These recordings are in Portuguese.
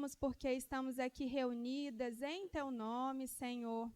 louvamos porque estamos aqui reunidas em Teu nome, Senhor.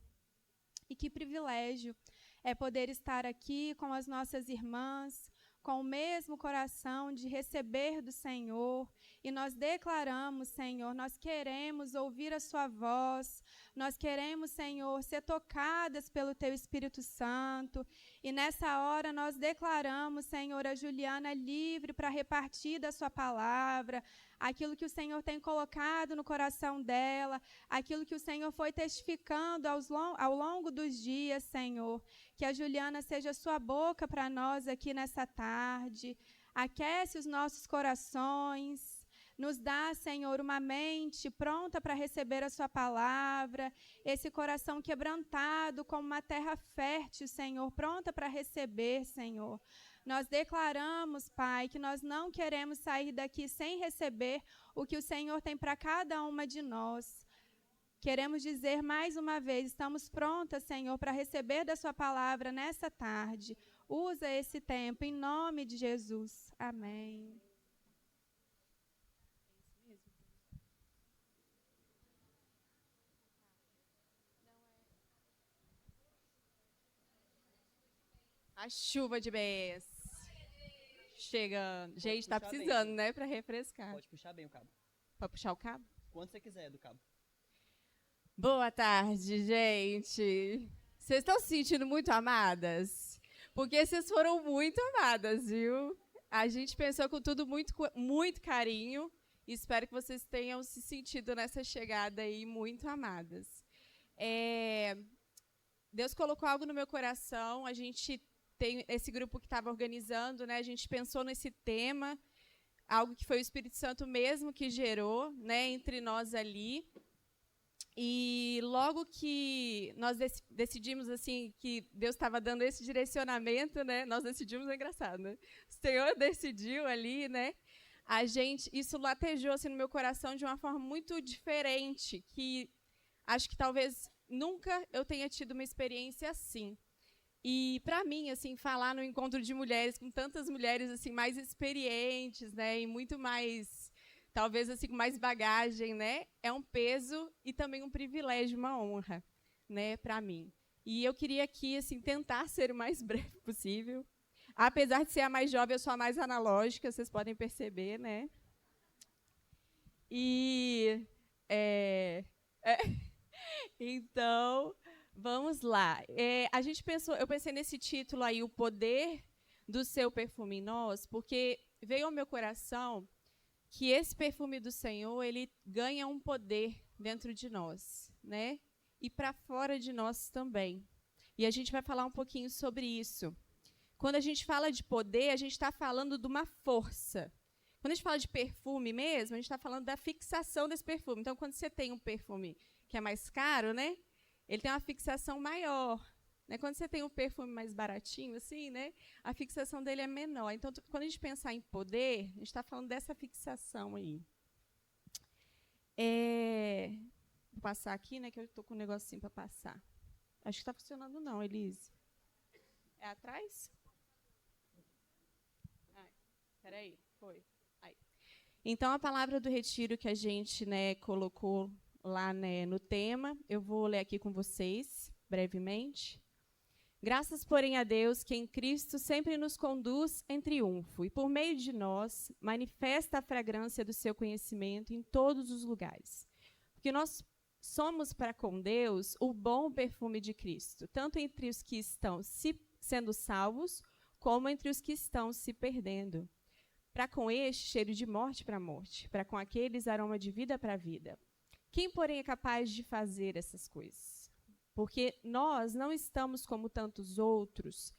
E que privilégio é poder estar aqui com as nossas irmãs, com o mesmo coração de receber do Senhor. E nós declaramos, Senhor, nós queremos ouvir a Sua voz, nós queremos, Senhor, ser tocadas pelo Teu Espírito Santo. E nessa hora nós declaramos, Senhor, a Juliana livre para repartir da Sua palavra, aquilo que o Senhor tem colocado no coração dela, aquilo que o Senhor foi testificando ao longo dos dias, Senhor. Que a Juliana seja Sua boca para nós aqui nessa tarde. Aquece os nossos corações. Nos dá, Senhor, uma mente pronta para receber a Sua palavra. Esse coração quebrantado como uma terra fértil, Senhor, pronta para receber, Senhor. Nós declaramos, Pai, que nós não queremos sair daqui sem receber o que o Senhor tem para cada uma de nós. Queremos dizer mais uma vez, estamos prontas, Senhor, para receber da Sua palavra nessa tarde. Usa esse tempo, em nome de Jesus. Amém. A chuva de bênçãos chegando. Gente, tá precisando, bem, né, para refrescar. Pode puxar bem o cabo. Pode puxar o cabo? Quando você quiser do cabo. Boa tarde, gente. Vocês estão se sentindo muito amadas? Porque vocês foram muito amadas, viu? A gente pensou com tudo muito carinho. E espero que vocês tenham se sentido nessa chegada aí muito amadas. Deus colocou algo no meu coração. A gente tem esse grupo que estava organizando, né? A gente pensou nesse tema, algo que foi o Espírito Santo mesmo que gerou, né, entre nós ali. E logo que nós decidimos assim que Deus estava dando esse direcionamento, né? Nós decidimos, é engraçado, né? O Senhor decidiu ali, né? Isso latejou assim no meu coração de uma forma muito diferente, que acho que talvez nunca eu tenha tido uma experiência assim. E para mim, assim, falar no encontro de mulheres com tantas mulheres assim mais experientes, né, e muito mais, talvez assim com mais bagagem, né, é um peso e também um privilégio, uma honra, né, para mim. E eu queria aqui assim tentar ser o mais breve possível. Apesar de ser a mais jovem, eu sou a mais analógica, vocês podem perceber, né? E então, vamos lá. Eu pensei nesse título aí, O Poder do Seu Perfume em Nós, porque veio ao meu coração que esse perfume do Senhor, ele ganha um poder dentro de nós, né? E para fora de nós também. E a gente vai falar um pouquinho sobre isso. Quando a gente fala de poder, a gente está falando de uma força. Quando a gente fala de perfume mesmo, a gente está falando da fixação desse perfume. Então, quando você tem um perfume que é mais caro, né, ele tem uma fixação maior. Né? Quando você tem um perfume mais baratinho, assim, né, a fixação dele é menor. Então, quando a gente pensar em poder, a gente está falando dessa fixação aí. Vou passar aqui, né, que eu estou com um negocinho para passar. Acho que está funcionando não, Elise. É atrás? Espera aí, foi. Aí. Então, a palavra do retiro que a gente, né, colocou lá, né, no tema, eu vou ler aqui com vocês, brevemente. Graças, porém, a Deus, que em Cristo sempre nos conduz em triunfo e, por meio de nós, manifesta a fragrância do seu conhecimento em todos os lugares. Porque nós somos para com Deus o bom perfume de Cristo, tanto entre os que estão sendo salvos, como entre os que estão se perdendo. Para com este, cheiro de morte para a morte, para com aqueles, aroma de vida para a vida. Quem, porém, é capaz de fazer essas coisas? Porque nós não estamos como tantos outros,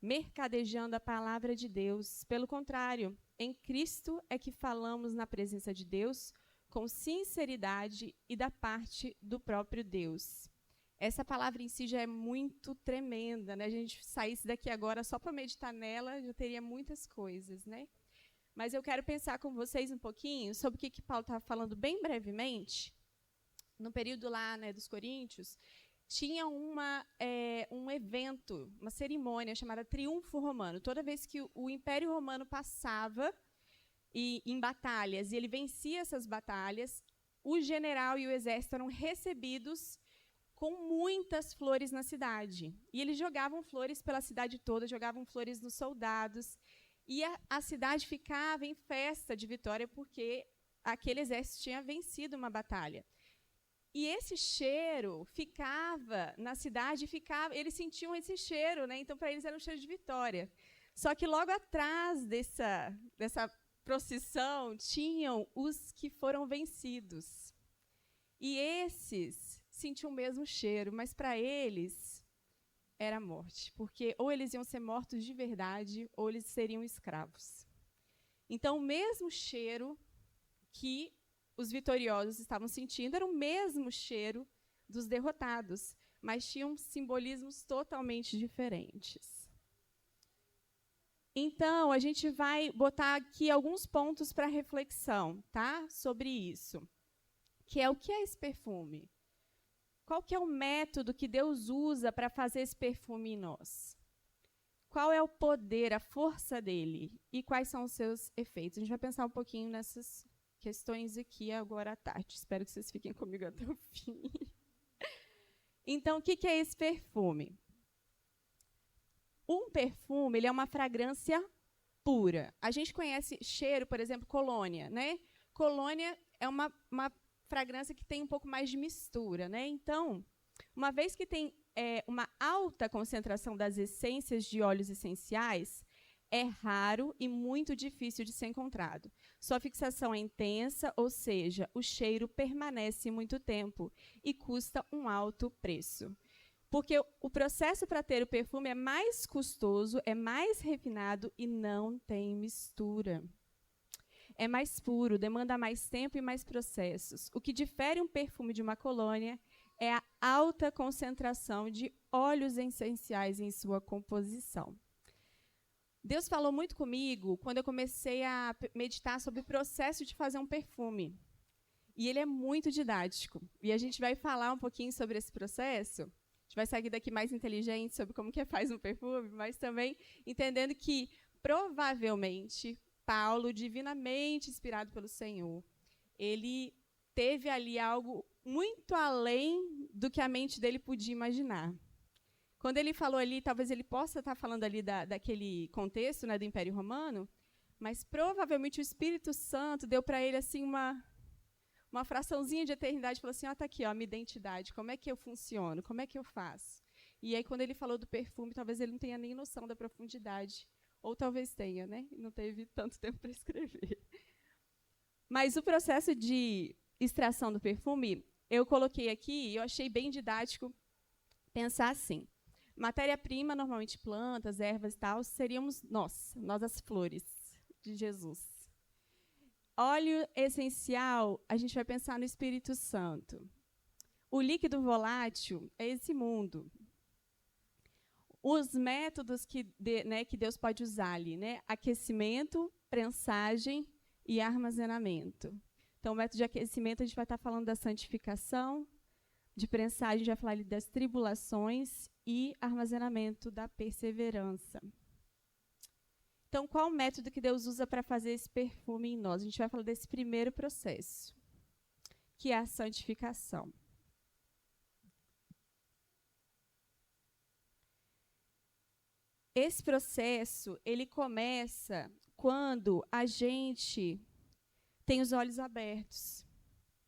mercadejando a palavra de Deus. Pelo contrário, em Cristo é que falamos na presença de Deus com sinceridade e da parte do próprio Deus. Essa palavra em si já é muito tremenda, né? A gente saísse daqui agora só para meditar nela, já teria muitas coisas, né? Mas eu quero pensar com vocês um pouquinho sobre o que Paulo estava falando bem brevemente. No período lá, né, dos Coríntios, tinha um evento, uma cerimônia chamada Triunfo Romano. Toda vez que o Império Romano passava em batalhas e ele vencia essas batalhas, o general e o exército eram recebidos com muitas flores na cidade. E eles jogavam flores pela cidade toda, jogavam flores nos soldados. E a cidade ficava em festa de vitória porque aquele exército tinha vencido uma batalha. E esse cheiro ficava na cidade, eles sentiam esse cheiro, né? Então, para eles era um cheiro de vitória. Só que logo atrás dessa procissão tinham os que foram vencidos. E esses sentiam o mesmo cheiro, mas para eles era a morte, porque ou eles iam ser mortos de verdade, ou eles seriam escravos. Então, o mesmo cheiro que os vitoriosos estavam sentindo era o mesmo cheiro dos derrotados, mas tinham simbolismos totalmente diferentes. Então, a gente vai botar aqui alguns pontos para reflexão, tá? Sobre isso. Que é o que é esse perfume? Qual que é o método que Deus usa para fazer esse perfume em nós? Qual é o poder, a força dele? E quais são os seus efeitos? A gente vai pensar um pouquinho nessas questões aqui agora à tarde. Espero que vocês fiquem comigo até o fim. Então, o que é esse perfume? Um perfume, ele é uma fragrância pura. A gente conhece cheiro, por exemplo, colônia, né? Colônia é uma fragrância que tem um pouco mais de mistura, né? Então, uma vez que tem uma alta concentração das essências de óleos essenciais, é raro e muito difícil de ser encontrado. Sua fixação é intensa, ou seja, o cheiro permanece muito tempo e custa um alto preço. Porque o processo para ter o perfume é mais custoso, é mais refinado e não tem mistura. É mais puro, demanda mais tempo e mais processos. O que difere um perfume de uma colônia é a alta concentração de óleos essenciais em sua composição. Deus falou muito comigo quando eu comecei a meditar sobre o processo de fazer um perfume. E ele é muito didático. E a gente vai falar um pouquinho sobre esse processo. A gente vai sair daqui mais inteligente sobre como que faz um perfume, mas também entendendo que, provavelmente, Paulo, divinamente inspirado pelo Senhor, ele teve ali algo muito além do que a mente dele podia imaginar. Quando ele falou ali, talvez ele possa estar falando ali daquele contexto, né, do Império Romano, mas provavelmente o Espírito Santo deu para ele assim uma fraçãozinha de eternidade, falou assim, tá aqui, ó, minha identidade, como é que eu funciono, como é que eu faço? E aí, quando ele falou do perfume, talvez ele não tenha nem noção da profundidade, ou talvez tenha, né? Não teve tanto tempo para escrever. Mas o processo de extração do perfume, eu coloquei aqui, e eu achei bem didático pensar assim. Matéria-prima, normalmente plantas, ervas e tal, seríamos nós as flores de Jesus. Óleo essencial, a gente vai pensar no Espírito Santo. O líquido volátil é esse mundo. Os métodos que Deus pode usar ali, né? Aquecimento, prensagem e armazenamento. Então, o método de aquecimento, a gente vai estar falando da santificação, de prensagem, a gente vai falar ali das tribulações e armazenamento da perseverança. Então, qual o método que Deus usa para fazer esse perfume em nós? A gente vai falar desse primeiro processo, que é a santificação. Esse processo, ele começa quando a gente tem os olhos abertos.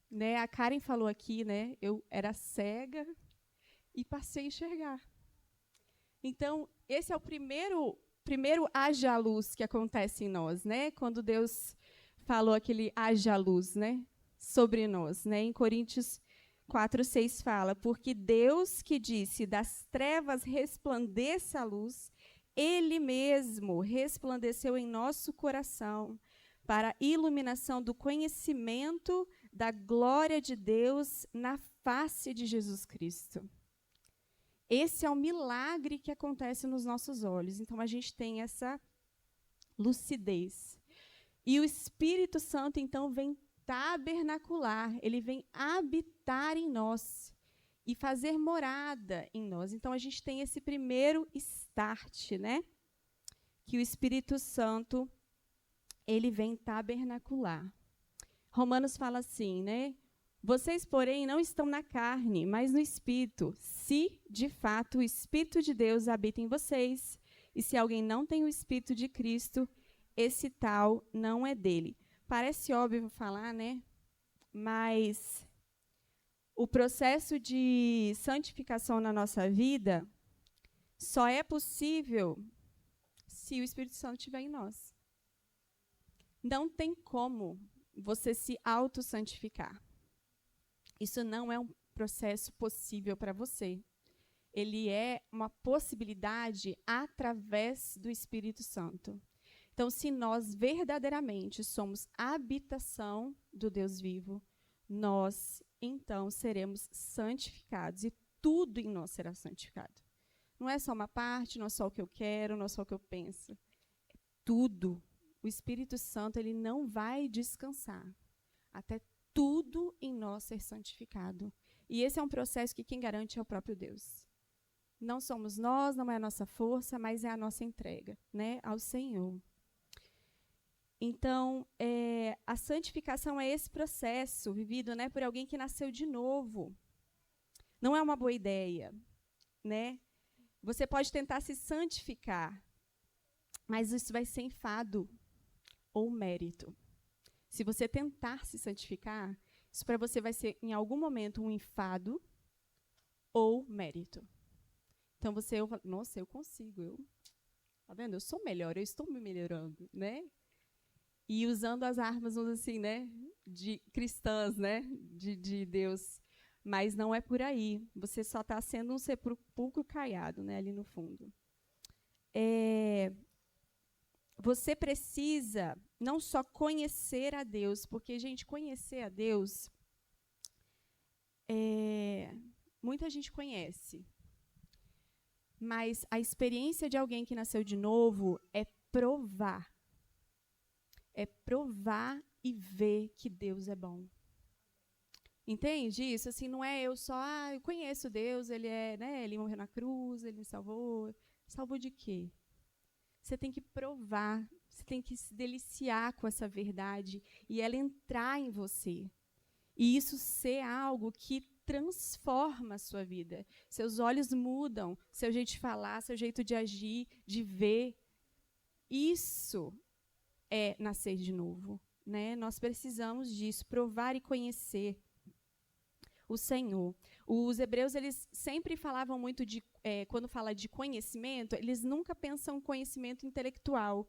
Né? A Karen falou aqui, né? Eu era cega e passei a enxergar. Então, esse é o primeiro haja luz que acontece em nós, né? Quando Deus falou aquele haja luz, né? Sobre nós, né? Em Coríntios 4:6 fala, porque Deus que disse, das trevas resplandeça a luz, Ele mesmo resplandeceu em nosso coração para a iluminação do conhecimento da glória de Deus na face de Jesus Cristo. Esse é o milagre que acontece nos nossos olhos. Então, a gente tem essa lucidez. E o Espírito Santo, então, vem tabernacular, ele vem habitar em nós e fazer morada em nós. Então, a gente tem esse primeiro start, né? Que o Espírito Santo, ele vem tabernacular. Romanos fala assim, né? Vocês, porém, não estão na carne, mas no Espírito, se, de fato, o Espírito de Deus habita em vocês. E se alguém não tem o Espírito de Cristo, esse tal não é dele. Parece óbvio falar, né? Mas o processo de santificação na nossa vida só é possível se o Espírito Santo estiver em nós. Não tem como você se auto-santificar. Isso não é um processo possível para você. Ele é uma possibilidade através do Espírito Santo. Então, se nós verdadeiramente somos a habitação do Deus vivo, nós, então, seremos santificados e tudo em nós será santificado. Não é só uma parte, não é só o que eu quero, não é só o que eu penso. É tudo. O Espírito Santo, ele não vai descansar até tudo em nós ser santificado. E esse é um processo que quem garante é o próprio Deus. Não somos nós, não é a nossa força, mas é a nossa entrega, né, ao Senhor. Então, a santificação é esse processo vivido, né, por alguém que nasceu de novo. Não é uma boa ideia, né? Você pode tentar se santificar, mas isso vai ser enfado ou mérito. Se você tentar se santificar, isso para você vai ser, em algum momento, um enfado ou mérito. Então, nossa, eu consigo, tá vendo? Eu sou melhor, eu estou me melhorando, né? E usando as armas, assim, né, de cristãs, né, de Deus. Mas não é por aí. Você só está sendo um sepulcro caiado, né, ali no fundo. Você precisa não só conhecer a Deus, porque, gente, conhecer a Deus, muita gente conhece. Mas a experiência de alguém que nasceu de novo é provar. É provar e ver que Deus é bom. Entende isso? Assim, não é eu só, eu conheço Deus, ele é, né, ele morreu na cruz, ele me salvou. Salvou de quê? Você tem que provar, você tem que se deliciar com essa verdade e ela entrar em você. E isso ser algo que transforma a sua vida. Seus olhos mudam, seu jeito de falar, seu jeito de agir, de ver. Isso é nascer de novo, né? Nós precisamos disso, provar e conhecer o Senhor. Os hebreus, eles sempre falavam muito de, quando fala de conhecimento, eles nunca pensam em conhecimento intelectual.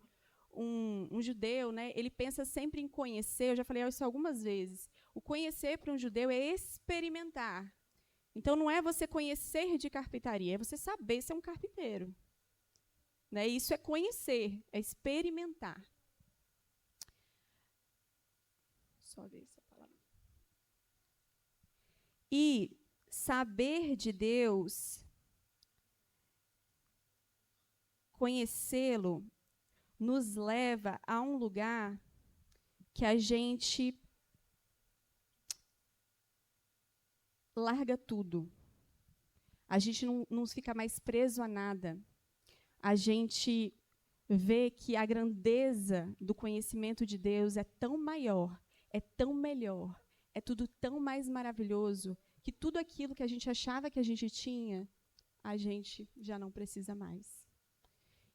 Um judeu, né, ele pensa sempre em conhecer, eu já falei isso algumas vezes, o conhecer para um judeu é experimentar. Então, não é você conhecer de carpintaria, é você saber ser um carpinteiro. Né? Isso é conhecer, é experimentar. Só ver essa palavra. E saber de Deus, conhecê-lo, nos leva a um lugar que a gente larga tudo. A gente não fica mais preso a nada. A gente vê que a grandeza do conhecimento de Deus é tão maior, é tão melhor, é tudo tão mais maravilhoso, que tudo aquilo que a gente achava que a gente tinha, a gente já não precisa mais.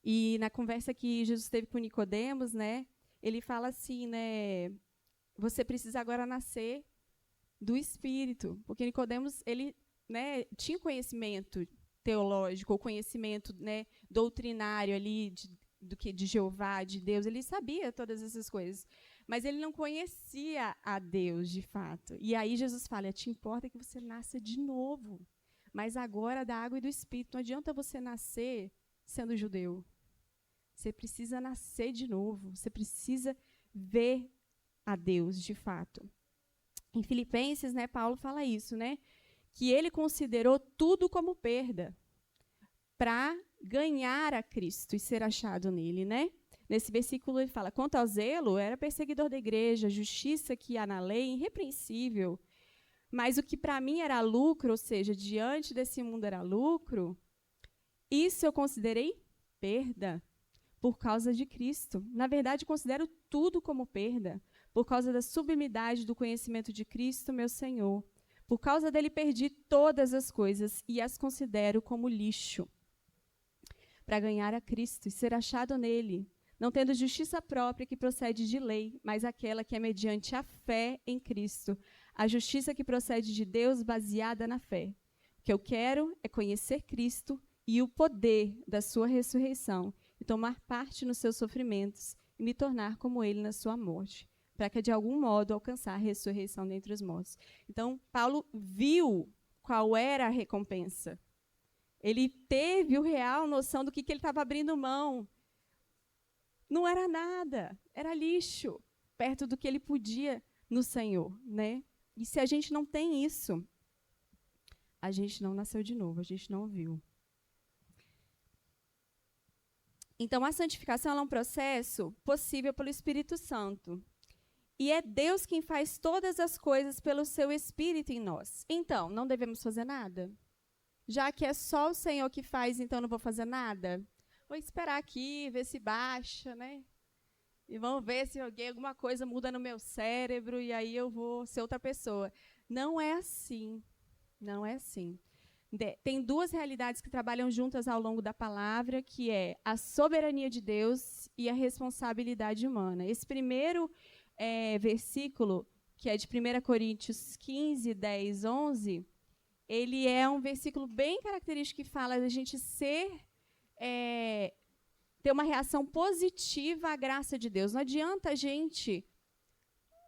E na conversa que Jesus teve com Nicodemos, né, ele fala assim, né, você precisa agora nascer do Espírito, porque Nicodemos, ele, né, tinha conhecimento teológico, ou conhecimento, né, doutrinário ali de Jeová, de Deus, ele sabia todas essas coisas, mas ele não conhecia a Deus de fato. E aí Jesus fala, te importa que você nasça de novo, mas agora da água e do Espírito. Não adianta você nascer sendo judeu. Você precisa nascer de novo, você precisa ver a Deus de fato. Em Filipenses, né, Paulo fala isso, né, que ele considerou tudo como perda para ganhar a Cristo e ser achado nele, né? Nesse versículo ele fala, quanto ao zelo, era perseguidor da igreja, justiça que há na lei, irrepreensível, mas o que para mim era lucro, ou seja, diante desse mundo era lucro, isso eu considerei perda por causa de Cristo. Na verdade, considero tudo como perda, por causa da sublimidade do conhecimento de Cristo, meu Senhor. Por causa dele perdi todas as coisas e as considero como lixo, para ganhar a Cristo e ser achado nele, não tendo justiça própria que procede de lei, mas aquela que é mediante a fé em Cristo, a justiça que procede de Deus baseada na fé. O que eu quero é conhecer Cristo e o poder da sua ressurreição, e tomar parte nos seus sofrimentos, e me tornar como ele na sua morte, para que de algum modo alcançar a ressurreição dentre os mortos. Então, Paulo viu qual era a recompensa. Ele teve a real noção do que ele estava abrindo mão. Não era nada, era lixo, perto do que ele podia no Senhor, né? E se a gente não tem isso, a gente não nasceu de novo, a gente não viu. Então, a santificação é um processo possível pelo Espírito Santo. E é Deus quem faz todas as coisas pelo seu Espírito em nós. Então, não devemos fazer nada? Já que é só o Senhor que faz, então não vou fazer nada? Vou esperar aqui, ver se baixa, né? E vamos ver se alguma coisa muda no meu cérebro e aí eu vou ser outra pessoa. Não é assim. Não é assim. Tem duas realidades que trabalham juntas ao longo da palavra, que é a soberania de Deus e a responsabilidade humana. Esse primeiro versículo, que é de 1 Coríntios 15, 10, 11, ele é um versículo bem característico que fala da gente ter uma reação positiva à graça de Deus. Não adianta a gente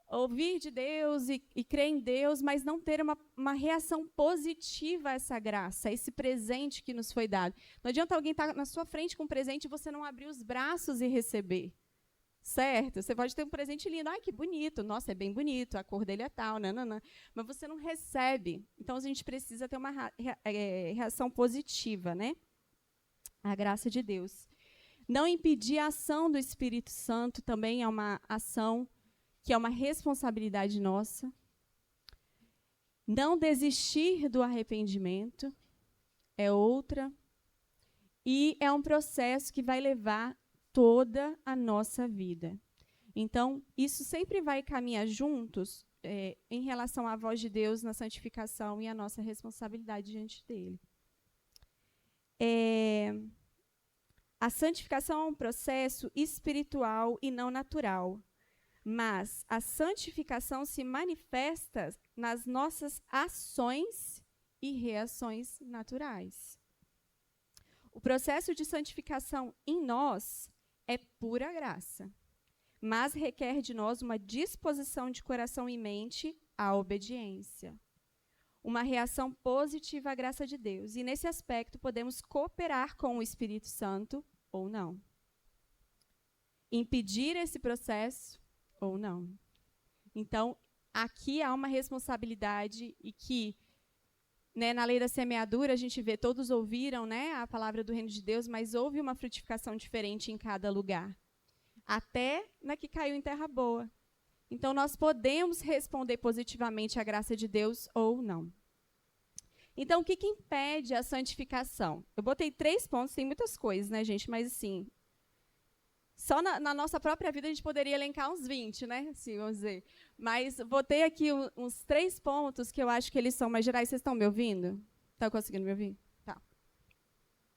ouvir de Deus e crer em Deus, mas não ter uma reação positiva a essa graça, a esse presente que nos foi dado. Não adianta alguém estar na sua frente com um presente e você não abrir os braços e receber. Certo? Você pode ter um presente lindo. Ai, que bonito. Nossa, é bem bonito. A cor dele é tal. Nananã. Mas você não recebe. Então, a gente precisa ter uma reação positiva, né? A graça de Deus. Não impedir a ação do Espírito Santo também é uma ação que é uma responsabilidade nossa. Não desistir do arrependimento é outra. E é um processo que vai levar toda a nossa vida. Então, isso sempre vai caminhar juntos em relação à voz de Deus na santificação e a nossa responsabilidade diante dele. A santificação é um processo espiritual e não natural, mas a santificação se manifesta nas nossas ações e reações naturais. O processo de santificação em nós é pura graça, mas requer de nós uma disposição de coração e mente à obediência, uma reação positiva à graça de Deus. E, nesse aspecto, podemos cooperar com o Espírito Santo ou não. Impedir esse processo ou não. Então, aqui há uma responsabilidade e que, né, na lei da semeadura, a gente vê, todos ouviram, né, a palavra do reino de Deus, mas houve uma frutificação diferente em cada lugar, até na que caiu em terra boa. Então, nós podemos responder positivamente à graça de Deus ou não. Então, o que impede a santificação? Eu botei 3 pontos, tem muitas coisas, né, gente, mas assim, só na nossa própria vida a gente poderia elencar uns 20, né, assim, vamos dizer. Mas botei aqui uns 3 pontos que eu acho que eles são mais gerais. Vocês estão me ouvindo? Estão conseguindo me ouvir? Tá.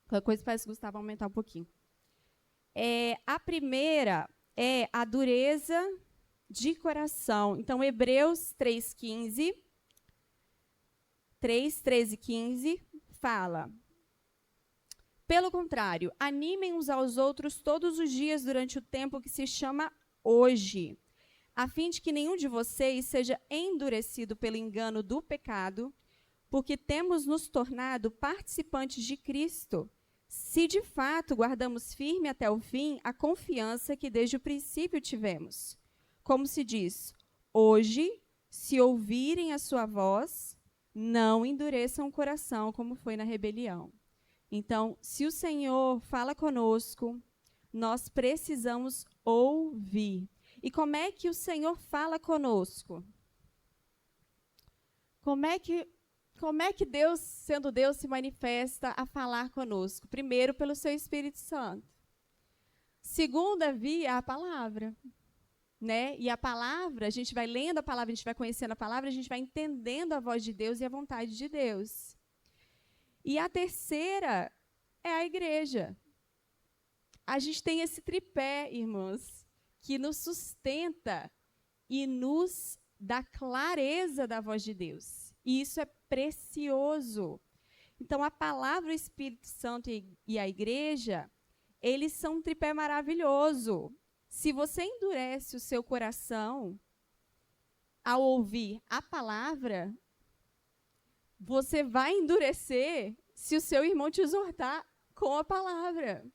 Qualquer coisa parece que o Gustavo vai aumentar um pouquinho. A primeira é a dureza de coração. Então, Hebreus 3:13 e 15 fala: pelo contrário, animem uns aos outros todos os dias durante o tempo que se chama hoje, a fim de que nenhum de vocês seja endurecido pelo engano do pecado, porque temos nos tornado participantes de Cristo, se de fato guardamos firme até o fim a confiança que desde o princípio tivemos. Como se diz, hoje, se ouvirem a sua voz, não endureçam o coração como foi na rebelião. Então, se o Senhor fala conosco, nós precisamos ouvir. E como é que o Senhor fala conosco? Como é que Deus, sendo Deus, se manifesta a falar conosco? Primeiro, pelo seu Espírito Santo. Segunda via, a palavra. né? E a palavra, a gente vai lendo a palavra, a gente vai conhecendo a palavra, a gente vai entendendo a voz de Deus e a vontade de Deus. E a terceira é a igreja. A gente tem esse tripé, irmãos, que nos sustenta e nos dá clareza da voz de Deus. E isso é precioso. Então, a palavra, o Espírito Santo e a igreja, eles são um tripé maravilhoso. Se você endurece o seu coração ao ouvir a palavra, você vai endurecer se o seu irmão te exortar com a palavra.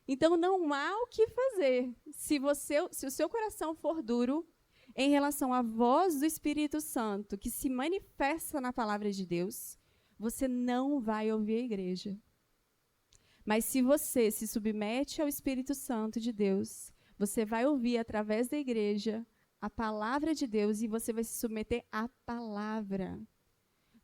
Então, não há o que fazer. Se o seu coração for duro em relação à voz do Espírito Santo, que se manifesta na palavra de Deus, você não vai ouvir a igreja. Mas se você se submete ao Espírito Santo de Deus, você vai ouvir através da igreja a palavra de Deus e você vai se submeter à palavra.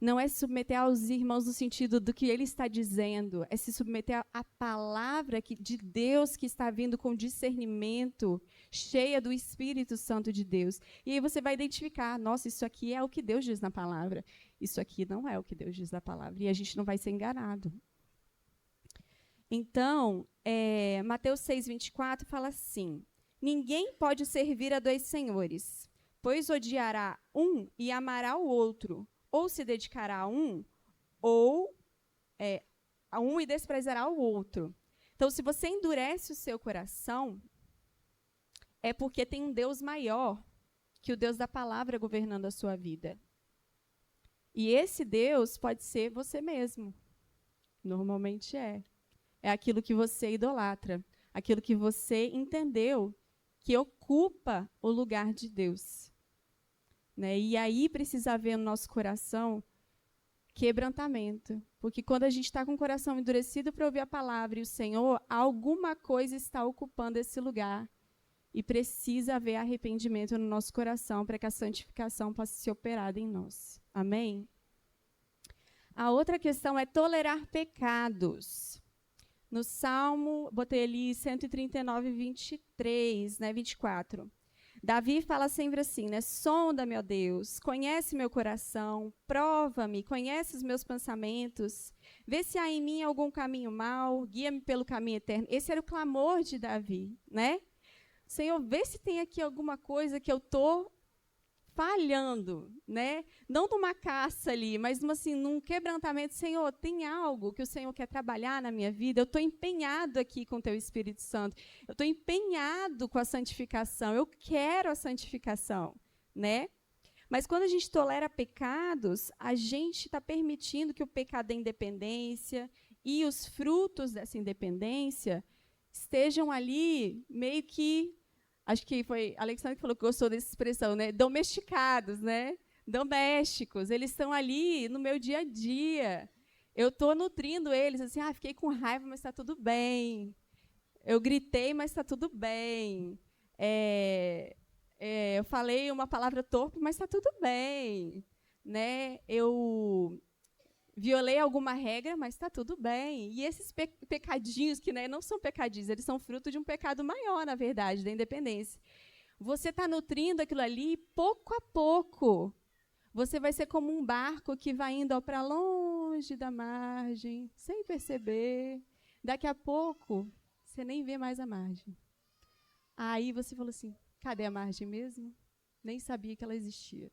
Não é se submeter aos irmãos no sentido do que ele está dizendo, é se submeter à palavra de Deus que está vindo com discernimento, cheia do Espírito Santo de Deus. E aí você vai identificar, nossa, isso aqui é o que Deus diz na palavra. Isso aqui não é o que Deus diz na palavra. E a gente não vai ser enganado. Então, Mateus 6:24 fala assim: ninguém pode servir a dois senhores, pois odiará um e amará o outro, ou se dedicará a um e desprezará o outro. Então, se você endurece o seu coração, é porque tem um Deus maior que o Deus da palavra governando a sua vida. E esse Deus pode ser você mesmo. Normalmente é. É aquilo que você idolatra, aquilo que você entendeu que ocupa o lugar de Deus. Né? E aí precisa haver no nosso coração quebrantamento. Porque quando a gente está com o coração endurecido para ouvir a palavra e o Senhor, alguma coisa está ocupando esse lugar. E precisa haver arrependimento no nosso coração para que a santificação possa ser operada em nós. Amém? A outra questão é tolerar pecados. No Salmo, botei ali 139, 23, 24. Davi fala sempre assim, né? Sonda-me, ó Deus, conhece meu coração, prova-me, conhece os meus pensamentos, vê se há em mim algum caminho mau, guia-me pelo caminho eterno. Esse era o clamor de Davi, né? Senhor, vê se tem aqui alguma coisa que eu estou falhando, né? Não numa caça ali, mas assim, num quebrantamento. Senhor, tem algo que o Senhor quer trabalhar na minha vida? Eu estou empenhado aqui com o Teu Espírito Santo. Eu estou empenhado com a santificação. Eu quero a santificação, né? Mas quando a gente tolera pecados, a gente está permitindo que o pecado da independência e os frutos dessa independência estejam ali meio que, acho que foi Alexandre que falou que gostou dessa expressão, né? Domesticados, né? Domésticos. Eles estão ali no meu dia a dia. Eu estou nutrindo eles, assim, fiquei com raiva, mas está tudo bem. Eu gritei, mas está tudo bem. Eu falei uma palavra torpe, mas está tudo bem. Né? Eu violei alguma regra, mas está tudo bem. E esses pecadinhos, que não são pecadinhos, eles são fruto de um pecado maior, na verdade, da independência. Você está nutrindo aquilo ali, pouco a pouco. Você vai ser como um barco que vai indo para longe da margem, sem perceber. Daqui a pouco, você nem vê mais a margem. Aí você falou assim, cadê a margem mesmo? Nem sabia que ela existia.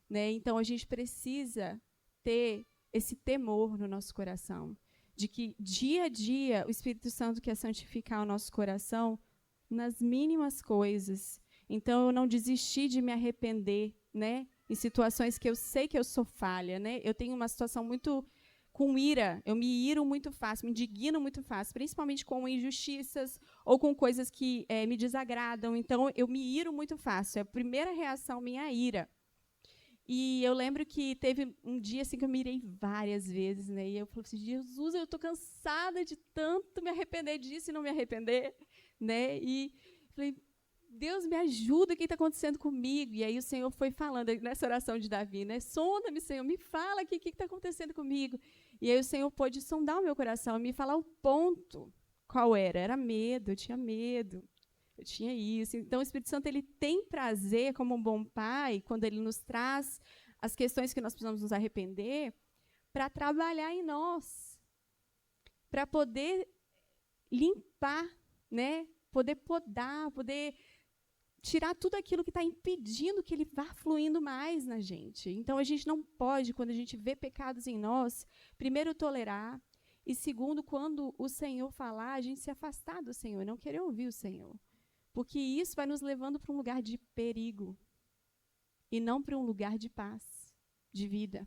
Né? Então, a gente precisa ter esse temor no nosso coração, de que dia a dia o Espírito Santo quer santificar o nosso coração nas mínimas coisas. Então, eu não desisti de me arrepender, né? Em situações que eu sei que eu sou falha, né? Eu tenho uma situação muito com ira, eu me iro muito fácil, me indigno muito fácil, principalmente com injustiças ou com coisas que me desagradam. Então, eu me iro muito fácil. É a primeira reação minha é a ira. E eu lembro que teve um dia assim que eu me irei várias vezes, né? E eu falei assim, Jesus, eu estou cansada de tanto me arrepender disso e não me arrepender, né? E falei, Deus, me ajuda, o que está acontecendo comigo? E aí o Senhor foi falando nessa oração de Davi, né? Sonda-me, Senhor, me fala aqui o que está acontecendo comigo. E aí o Senhor pôde sondar o meu coração e me falar o ponto. Qual era? Era medo, eu tinha medo. eu tinha isso. Então, o Espírito Santo ele tem prazer, como um bom pai, quando ele nos traz as questões que nós precisamos nos arrepender, para trabalhar em nós, para poder limpar, né? Poder podar, poder tirar tudo aquilo que está impedindo que ele vá fluindo mais na gente. Então, a gente não pode, quando a gente vê pecados em nós, primeiro tolerar, e segundo, quando o Senhor falar, a gente se afastar do Senhor, não querer ouvir o Senhor. Porque isso vai nos levando para um lugar de perigo e não para um lugar de paz, de vida.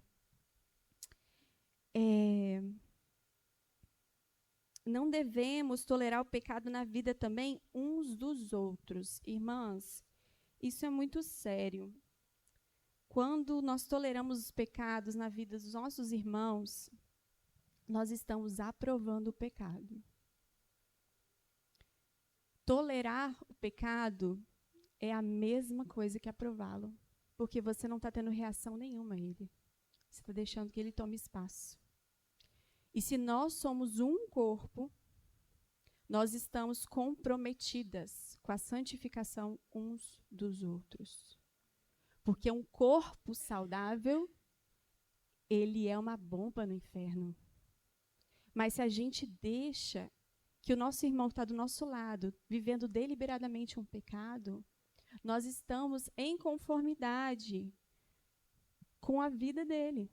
Não devemos tolerar o pecado na vida também uns dos outros. Irmãs, isso é muito sério. Quando nós toleramos os pecados na vida dos nossos irmãos, nós estamos aprovando o pecado. Tolerar o pecado é a mesma coisa que aprová-lo, porque você não está tendo reação nenhuma a ele. Você está deixando que ele tome espaço. E se nós somos um corpo, nós estamos comprometidas com a santificação uns dos outros. Porque um corpo saudável, ele é uma bomba no inferno. Mas se a gente deixa que o nosso irmão que está do nosso lado, vivendo deliberadamente um pecado, nós estamos em conformidade com a vida dele.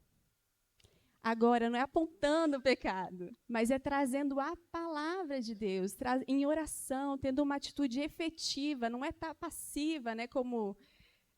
Agora, não é apontando o pecado, mas é trazendo a palavra de Deus, em oração, tendo uma atitude efetiva, não é estar passiva, né, como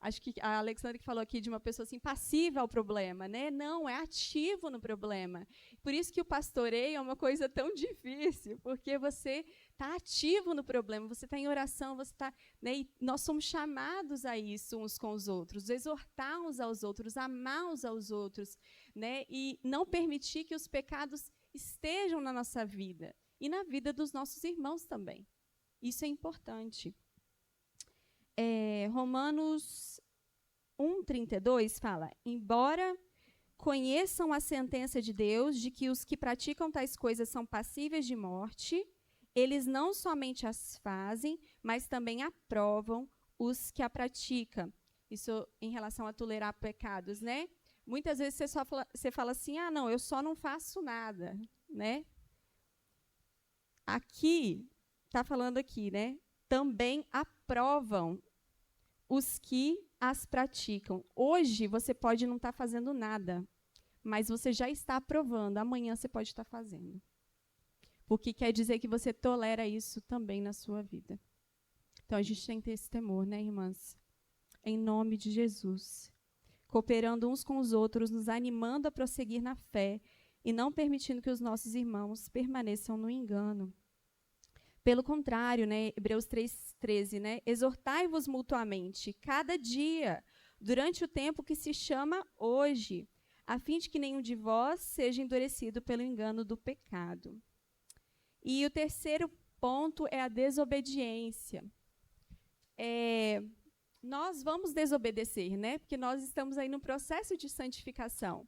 acho que a Alexandra que falou aqui de uma pessoa assim, passiva ao problema, né? Não, é ativo no problema. Por isso que o pastoreio é uma coisa tão difícil, porque você está ativo no problema, você está em oração, você está, né? E nós somos chamados a isso uns com os outros, exortar uns aos outros, amar uns aos outros, né? E não permitir que os pecados estejam na nossa vida e na vida dos nossos irmãos também. Isso é importante. Romanos 1:32 fala: embora conheçam a sentença de Deus de que os que praticam tais coisas são passíveis de morte, eles não somente as fazem, mas também aprovam os que a praticam. Isso em relação a tolerar pecados, né? Muitas vezes você fala assim, não, eu só não faço nada, né? Aqui, está falando aqui, né? Também aprovam os que as praticam. Hoje, você pode não estar fazendo nada, mas você já está aprovando. Amanhã, você pode estar fazendo. Porque quer dizer que você tolera isso também na sua vida. Então, a gente tem que ter esse temor, né, irmãs? Em nome de Jesus. Cooperando uns com os outros, nos animando a prosseguir na fé e não permitindo que os nossos irmãos permaneçam no engano. Pelo contrário, né, Hebreus 3:13, né, exortai-vos mutuamente, cada dia, durante o tempo que se chama hoje, a fim de que nenhum de vós seja endurecido pelo engano do pecado. E o terceiro ponto é a desobediência. Nós vamos desobedecer, né, porque nós estamos aí no processo de santificação.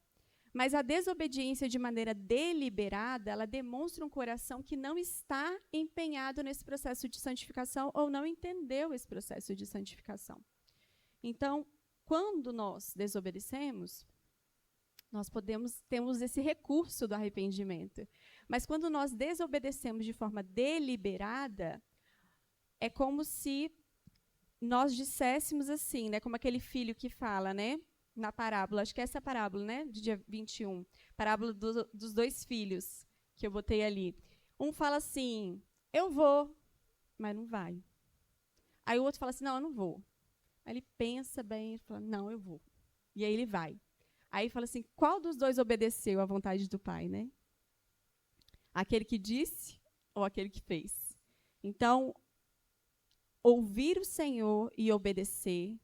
Mas a desobediência de maneira deliberada, ela demonstra um coração que não está empenhado nesse processo de santificação ou não entendeu esse processo de santificação. Então, quando nós desobedecemos, nós temos esse recurso do arrependimento. Mas quando nós desobedecemos de forma deliberada, é como se nós disséssemos assim, né, como aquele filho que fala, né? Na parábola, acho que é essa parábola, né, de dia 21, parábola dos dois filhos, que eu botei ali. Um fala assim, eu vou, mas não vai. Aí o outro fala assim, não, eu não vou. Aí ele pensa bem, fala, não, eu vou. E aí ele vai. Aí fala assim, qual dos dois obedeceu à vontade do pai, né? Aquele que disse ou aquele que fez? Então, ouvir o Senhor e obedecer,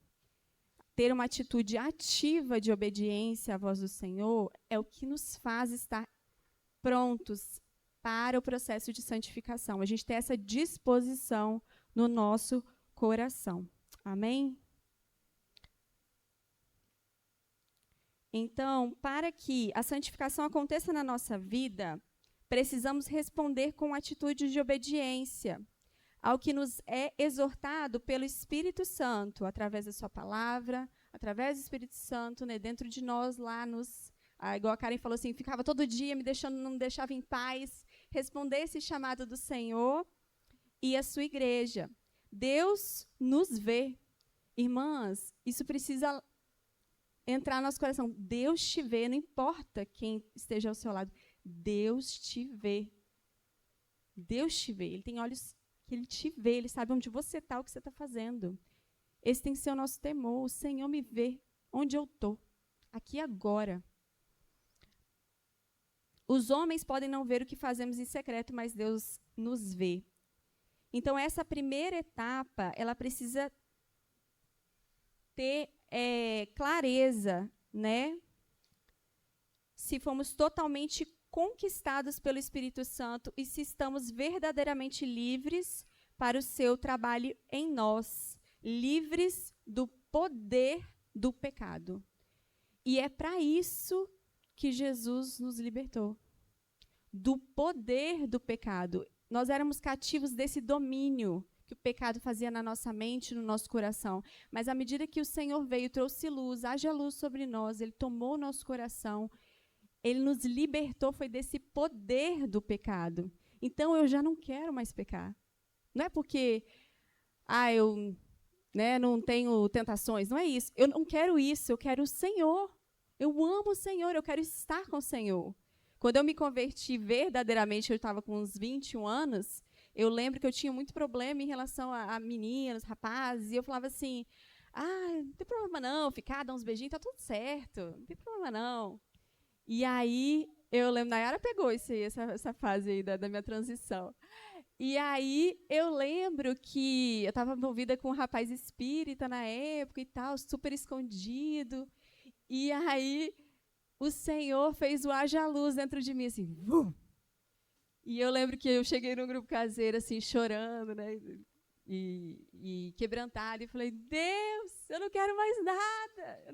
ter uma atitude ativa de obediência à voz do Senhor é o que nos faz estar prontos para o processo de santificação. A gente tem essa disposição no nosso coração. Amém? Então, para que a santificação aconteça na nossa vida, precisamos responder com atitude de obediência. ao que nos é exortado pelo Espírito Santo, através da sua palavra, através do Espírito Santo, né, dentro de nós, lá nos... igual a Karen falou assim, ficava todo dia não me deixava em paz, responder esse chamado do Senhor e a sua igreja. Deus nos vê. Irmãs, isso precisa entrar no nosso coração. Deus te vê, não importa quem esteja ao seu lado. Deus te vê. Deus te vê. Ele tem olhos que Ele te vê. Ele sabe onde você está, o que você está fazendo. Esse tem que ser o nosso temor. O Senhor me vê onde eu estou. Aqui agora. Os homens podem não ver o que fazemos em secreto, mas Deus nos vê. Então, essa primeira etapa, ela precisa ter clareza, né? Se fomos totalmente conquistados pelo Espírito Santo e se estamos verdadeiramente livres para o seu trabalho em nós, livres do poder do pecado. E é para isso que Jesus nos libertou, do poder do pecado. Nós éramos cativos desse domínio que o pecado fazia na nossa mente, no nosso coração. Mas à medida que o Senhor veio, trouxe luz, haja luz sobre nós, Ele tomou o nosso coração, Ele nos libertou, foi desse poder do pecado. Então, eu já não quero mais pecar. Não é porque eu não tenho tentações, não é isso. Eu não quero isso, eu quero o Senhor. Eu amo o Senhor, eu quero estar com o Senhor. Quando eu me converti verdadeiramente, eu estava com uns 21 anos, eu lembro que eu tinha muito problema em relação a meninos, rapazes, e eu falava assim, não tem problema não, dar uns beijinhos, tá tudo certo, não tem problema não. E aí, eu lembro, Nayara pegou essa fase aí da minha transição. E aí, eu lembro que eu estava envolvida com um rapaz espírita na época e tal, super escondido. E aí, o Senhor fez o haja luz dentro de mim, assim, vum! E eu lembro que eu cheguei num grupo caseiro, assim, chorando, né, e quebrantada, e falei, Deus, eu não quero mais nada,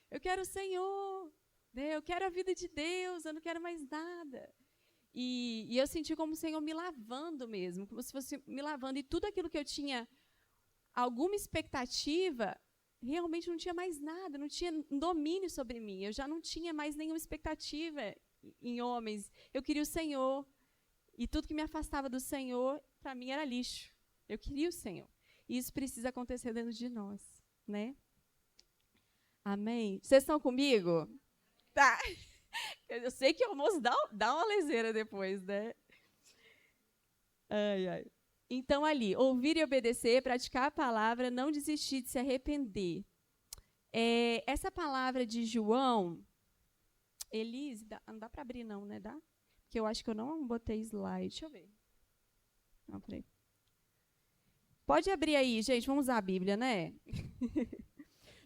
eu quero o Senhor, né, eu quero a vida de Deus, eu não quero mais nada. E eu senti como o Senhor me lavando mesmo, como se fosse me lavando, e tudo aquilo que eu tinha alguma expectativa, realmente não tinha mais nada, não tinha domínio sobre mim, eu já não tinha mais nenhuma expectativa em homens, eu queria o Senhor, e tudo que me afastava do Senhor, para mim era lixo, eu queria o Senhor, e isso precisa acontecer dentro de nós, né? Amém? Vocês estão comigo? Tá, eu sei que o almoço dá uma leseira depois, né? Ai. Então, ali, ouvir e obedecer, praticar a palavra, não desistir de se arrepender. Essa palavra de João, Elise, não dá para abrir não, né? Dá? Porque eu acho que eu não botei slide. Deixa eu ver. Não, peraí. Pode abrir aí, gente, vamos usar a Bíblia, né?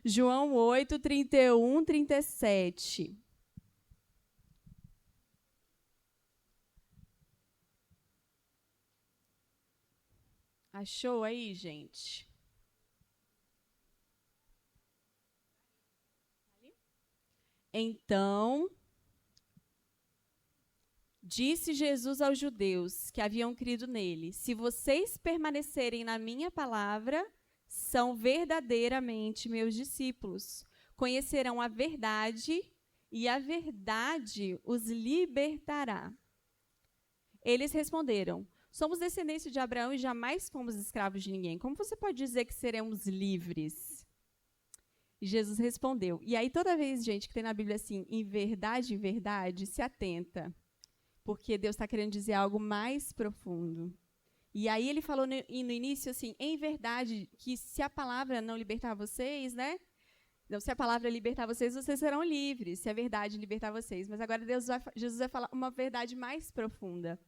João 8, 31, 37. Achou aí, gente? Então, disse Jesus aos judeus que haviam crido nele, se vocês permanecerem na minha palavra, são verdadeiramente meus discípulos. Conhecerão a verdade e a verdade os libertará. Eles responderam, somos descendentes de Abraão e jamais fomos escravos de ninguém. Como você pode dizer que seremos livres? E Jesus respondeu. E aí, toda vez, gente, que tem na Bíblia assim, em verdade, se atenta. Porque Deus está querendo dizer algo mais profundo. E aí ele falou no início assim, em verdade, que se a palavra não libertar vocês, né? Não, se a palavra libertar vocês, vocês serão livres. Se a verdade libertar vocês. Mas agora Jesus vai falar uma verdade mais profunda.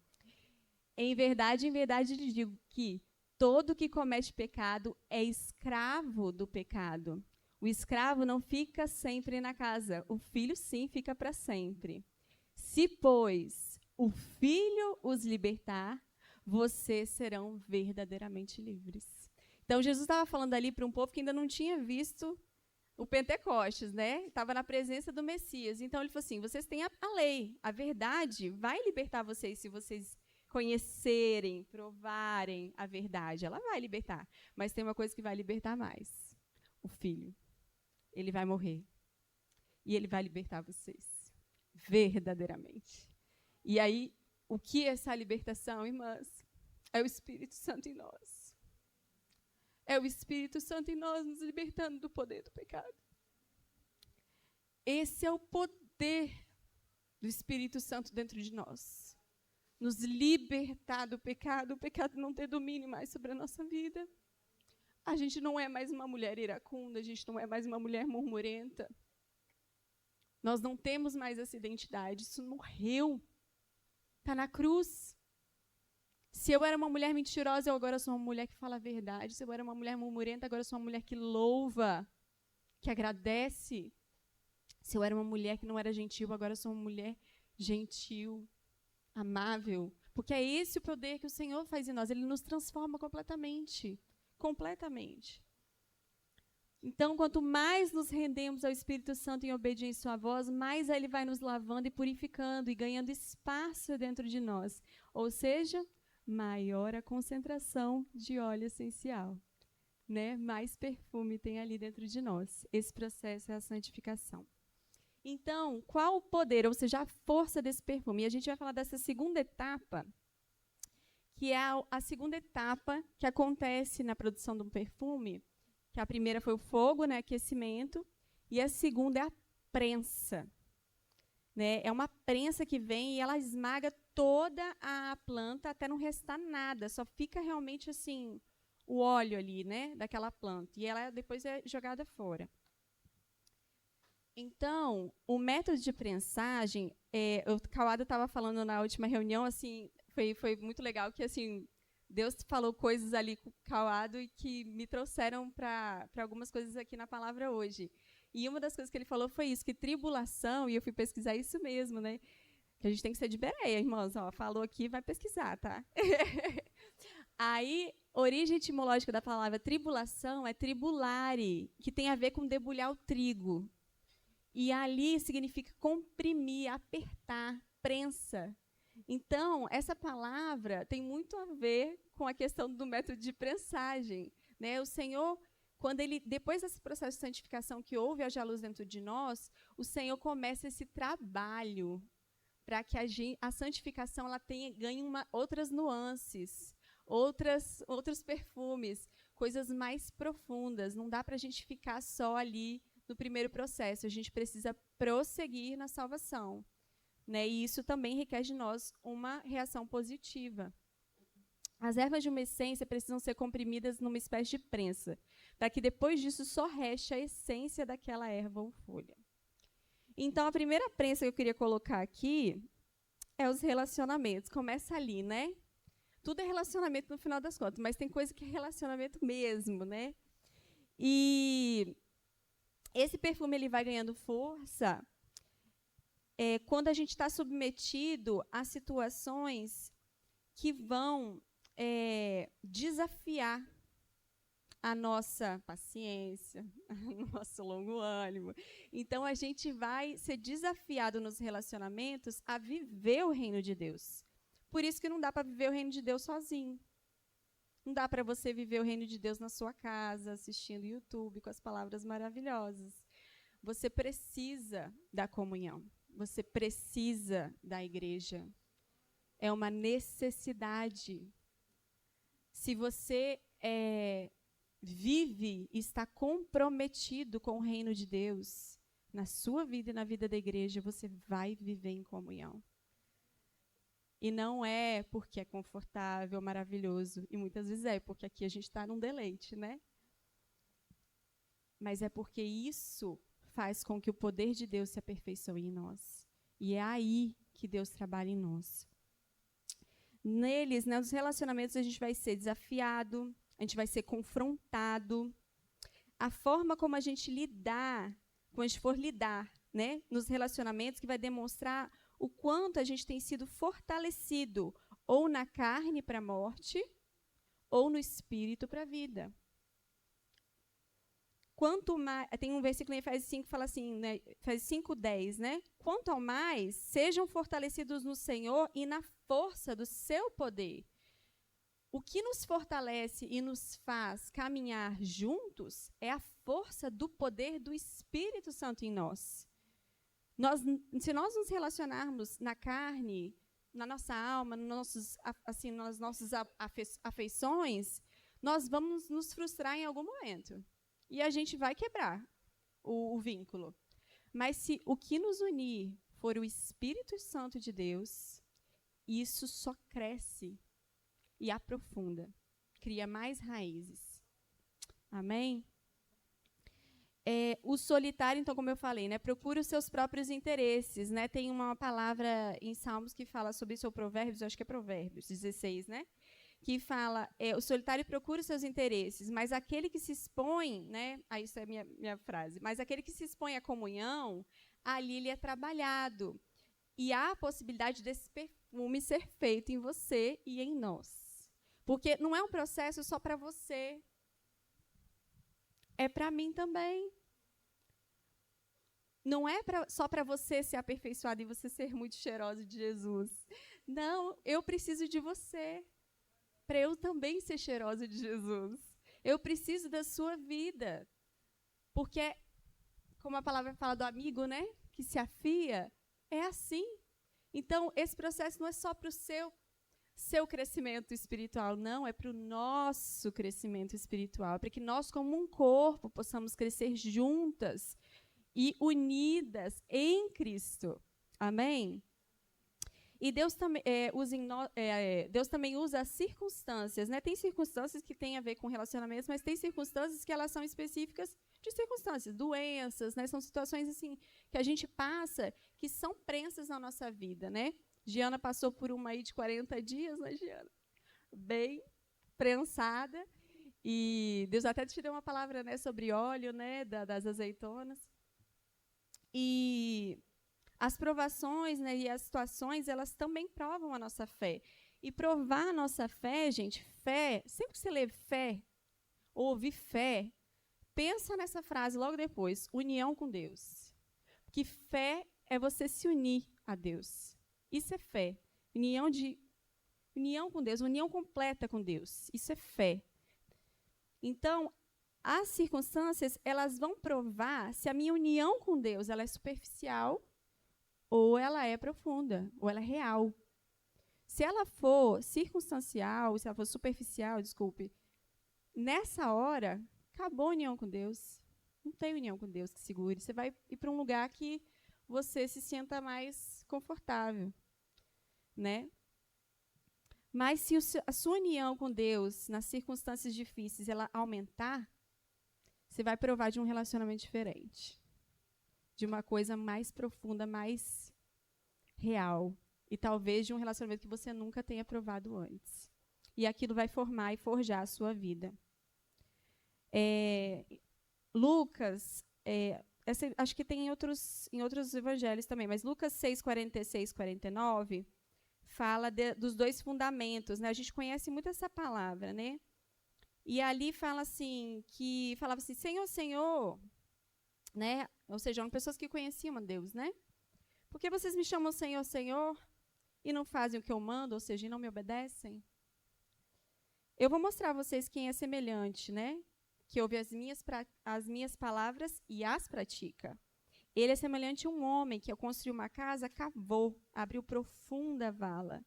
Em verdade, lhe digo que todo que comete pecado é escravo do pecado. O escravo não fica sempre na casa, o filho sim fica para sempre. Se, pois, o filho os libertar, vocês serão verdadeiramente livres. Então, Jesus estava falando ali para um povo que ainda não tinha visto o Pentecostes, né? Estava na presença do Messias. Então, ele falou assim, vocês têm a lei, a verdade vai libertar vocês se vocês conhecerem, provarem a verdade. Ela vai libertar. Mas tem uma coisa que vai libertar mais. O filho. Ele vai morrer. E ele vai libertar vocês. Verdadeiramente. E aí, o que é essa libertação, irmãs? É o Espírito Santo em nós. É o Espírito Santo em nós nos libertando do poder do pecado. Esse é o poder do Espírito Santo dentro de nós. Nos libertar do pecado, o pecado não ter domínio mais sobre a nossa vida. A gente não é mais uma mulher iracunda, a gente não é mais uma mulher murmurenta. Nós não temos mais essa identidade, isso morreu. Está na cruz. Se eu era uma mulher mentirosa, eu agora sou uma mulher que fala a verdade. Se eu era uma mulher murmurenta, agora sou uma mulher que louva, que agradece. Se eu era uma mulher que não era gentil, agora sou uma mulher gentil, amável. Porque é esse o poder que o Senhor faz em nós. Ele nos transforma completamente. Completamente. Então, quanto mais nos rendemos ao Espírito Santo em obediência à voz, mais Ele vai nos lavando e purificando e ganhando espaço dentro de nós. Ou seja, maior a concentração de óleo essencial. Né? Mais perfume tem ali dentro de nós. Esse processo é a santificação. Então, qual o poder, ou seja, a força desse perfume? E a gente vai falar dessa segunda etapa, que é a segunda etapa que acontece na produção de um perfume, que a primeira foi o fogo, né, aquecimento, e a segunda é a prensa. Né? É uma prensa que vem e ela esmaga toda a planta até não restar nada, só fica realmente assim o óleo ali, né, daquela planta, e ela depois é jogada fora. Então, o método de prensagem, o Cauado estava falando na última reunião, assim, foi muito legal que assim Deus falou coisas ali com o Cauado e que me trouxeram para algumas coisas aqui na palavra hoje. E uma das coisas que ele falou foi isso, que tribulação, e eu fui pesquisar isso mesmo, né? Que a gente tem que ser de Bereia, irmãos. Ó, falou aqui, vai pesquisar, tá? Aí, origem etimológica da palavra tribulação é tribulare, que tem a ver com debulhar o trigo. E ali significa comprimir, apertar, prensa. Então, essa palavra tem muito a ver com a questão do método de prensagem. Né? O Senhor, quando ele, depois desse processo de santificação que houve haja luz dentro de nós, o Senhor começa esse trabalho para que a santificação ela ganhe outras nuances, outros perfumes, coisas mais profundas. Não dá para a gente ficar só ali no primeiro processo, a gente precisa prosseguir na salvação. Né? E isso também requer de nós uma reação positiva. As ervas de uma essência precisam ser comprimidas numa espécie de prensa, para que depois disso só reste a essência daquela erva ou folha. Então, a primeira prensa que eu queria colocar aqui é os relacionamentos. Começa ali, né? Tudo é relacionamento no final das contas, mas tem coisa que é relacionamento mesmo, né? E esse perfume ele vai ganhando força quando a gente está submetido a situações que vão desafiar a nossa paciência, o nosso longo ânimo. Então, a gente vai ser desafiado nos relacionamentos a viver o reino de Deus. Por isso que não dá para viver o reino de Deus sozinho. Não dá para você viver o reino de Deus na sua casa, assistindo YouTube com as palavras maravilhosas. Você precisa da comunhão. Você precisa da igreja. É uma necessidade. Se você vive e está comprometido com o reino de Deus, na sua vida e na vida da igreja, você vai viver em comunhão. E não é porque é confortável, maravilhoso. E muitas vezes porque aqui a gente está num deleite, né? Mas é porque isso faz com que o poder de Deus se aperfeiçoe em nós. E é aí que Deus trabalha em nós. Neles, nos relacionamentos, a gente vai ser desafiado, a gente vai ser confrontado. A forma como a gente lidar, quando a gente for lidar, né, nos relacionamentos, que vai demonstrar o quanto a gente tem sido fortalecido, ou na carne para a morte, ou no espírito para a vida. quanto mais, tem um versículo em Efésios 5 que fala assim, né, Efésios 5:10, né? Quanto ao mais, sejam fortalecidos no Senhor e na força do seu poder. O que nos fortalece e nos faz caminhar juntos é a força do poder do Espírito Santo em nós. Se nós nos relacionarmos na carne, na nossa alma, nas nossas afeições, nós vamos nos frustrar em algum momento. E a gente vai quebrar o vínculo. Mas se o que nos unir for o Espírito Santo de Deus, isso só cresce e aprofunda, cria mais raízes. Amém? O solitário, então, como eu falei, né, procura os seus próprios interesses. Né? Tem uma palavra em Salmos que fala sobre isso, ou Provérbios, eu acho que é Provérbios 16, né? Que fala, o solitário procura os seus interesses, mas aquele que se expõe, né, isso é minha frase, mas aquele que se expõe à comunhão, ali ele é trabalhado. E há a possibilidade desse perfume ser feito em você e em nós. Porque não é um processo só para você, é para mim também. Não é só para você ser aperfeiçoado e você ser muito cheiroso de Jesus. Não, eu preciso de você, para eu também ser cheirosa de Jesus. Eu preciso da sua vida. Porque, como a palavra fala do amigo, né, que se afia, é assim. Então, esse processo não é só para o seu crescimento espiritual, não, é para o nosso crescimento espiritual, para que nós, como um corpo, possamos crescer juntas e unidas em Cristo. Amém? E Deus também usa as circunstâncias. Né? Tem circunstâncias que têm a ver com relacionamentos, mas tem circunstâncias que elas são específicas de circunstâncias, doenças, né? São situações assim que a gente passa, que são prensas na nossa vida, né? Giana passou por uma aí de 40 dias, né, Giana? Bem prensada. E Deus até te deu uma palavra, né, sobre óleo, né, das azeitonas. E as provações, né, e as situações, elas também provam a nossa fé. E provar a nossa fé, gente, fé, sempre que você lê fé, ou ouvir fé, pensa nessa frase logo depois, união com Deus. Porque fé é você se unir a Deus. Isso é fé. União com Deus, união completa com Deus. Isso é fé. Então, as circunstâncias, elas vão provar se a minha união com Deus ela é superficial ou ela é profunda, ou ela é real. Se ela for circunstancial, se ela for superficial, desculpe, nessa hora, acabou a união com Deus. Não tem união com Deus que segure. Você vai ir para um lugar que você se sinta mais confortável, né? Mas se a sua união com Deus, nas circunstâncias difíceis, ela aumentar, você vai provar de um relacionamento diferente. De uma coisa mais profunda, mais real. E talvez de um relacionamento que você nunca tenha provado antes. E aquilo vai formar e forjar a sua vida. Lucas, acho que tem em outros evangelhos também, mas Lucas 6, 46, 49, fala dos dois fundamentos. Né? A gente conhece muito essa palavra, né? E ali falava assim, Senhor, Senhor, né? Ou seja, eram pessoas que conheciam a Deus, né? Por que vocês me chamam Senhor, Senhor, e não fazem o que eu mando, ou seja, e não me obedecem? Eu vou mostrar a vocês quem é semelhante, né? Que ouve as minhas palavras e as pratica. Ele é semelhante a um homem que, ao construir uma casa, cavou, abriu profunda vala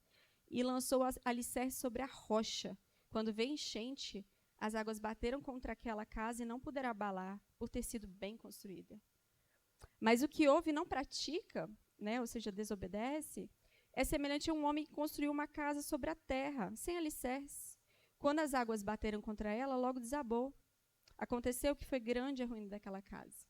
e lançou alicerce sobre a rocha. Quando veio enchente, as águas bateram contra aquela casa e não puderam abalar, por ter sido bem construída. Mas o que ouve e não pratica, né, ou seja, desobedece, é semelhante a um homem que construiu uma casa sobre a terra, sem alicerce. Quando as águas bateram contra ela, logo desabou. Aconteceu que foi grande a ruína daquela casa.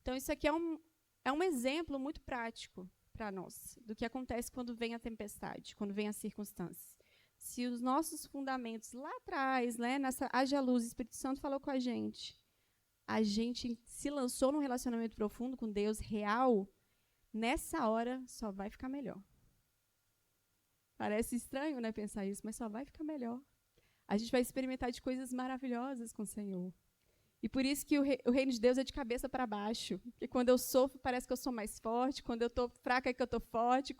Então, isso aqui é um exemplo muito prático para nós, do que acontece quando vem a tempestade, quando vem as circunstâncias. Se os nossos fundamentos lá atrás, né, nessa haja luz, o Espírito Santo falou com a gente se lançou num relacionamento profundo com Deus real, nessa hora só vai ficar melhor. Parece estranho, né, pensar isso, mas só vai ficar melhor. A gente vai experimentar de coisas maravilhosas com o Senhor. E por isso que o reino de Deus é de cabeça para baixo. Porque quando eu sofro, parece que eu sou mais forte. Quando eu estou fraca, é que eu estou forte.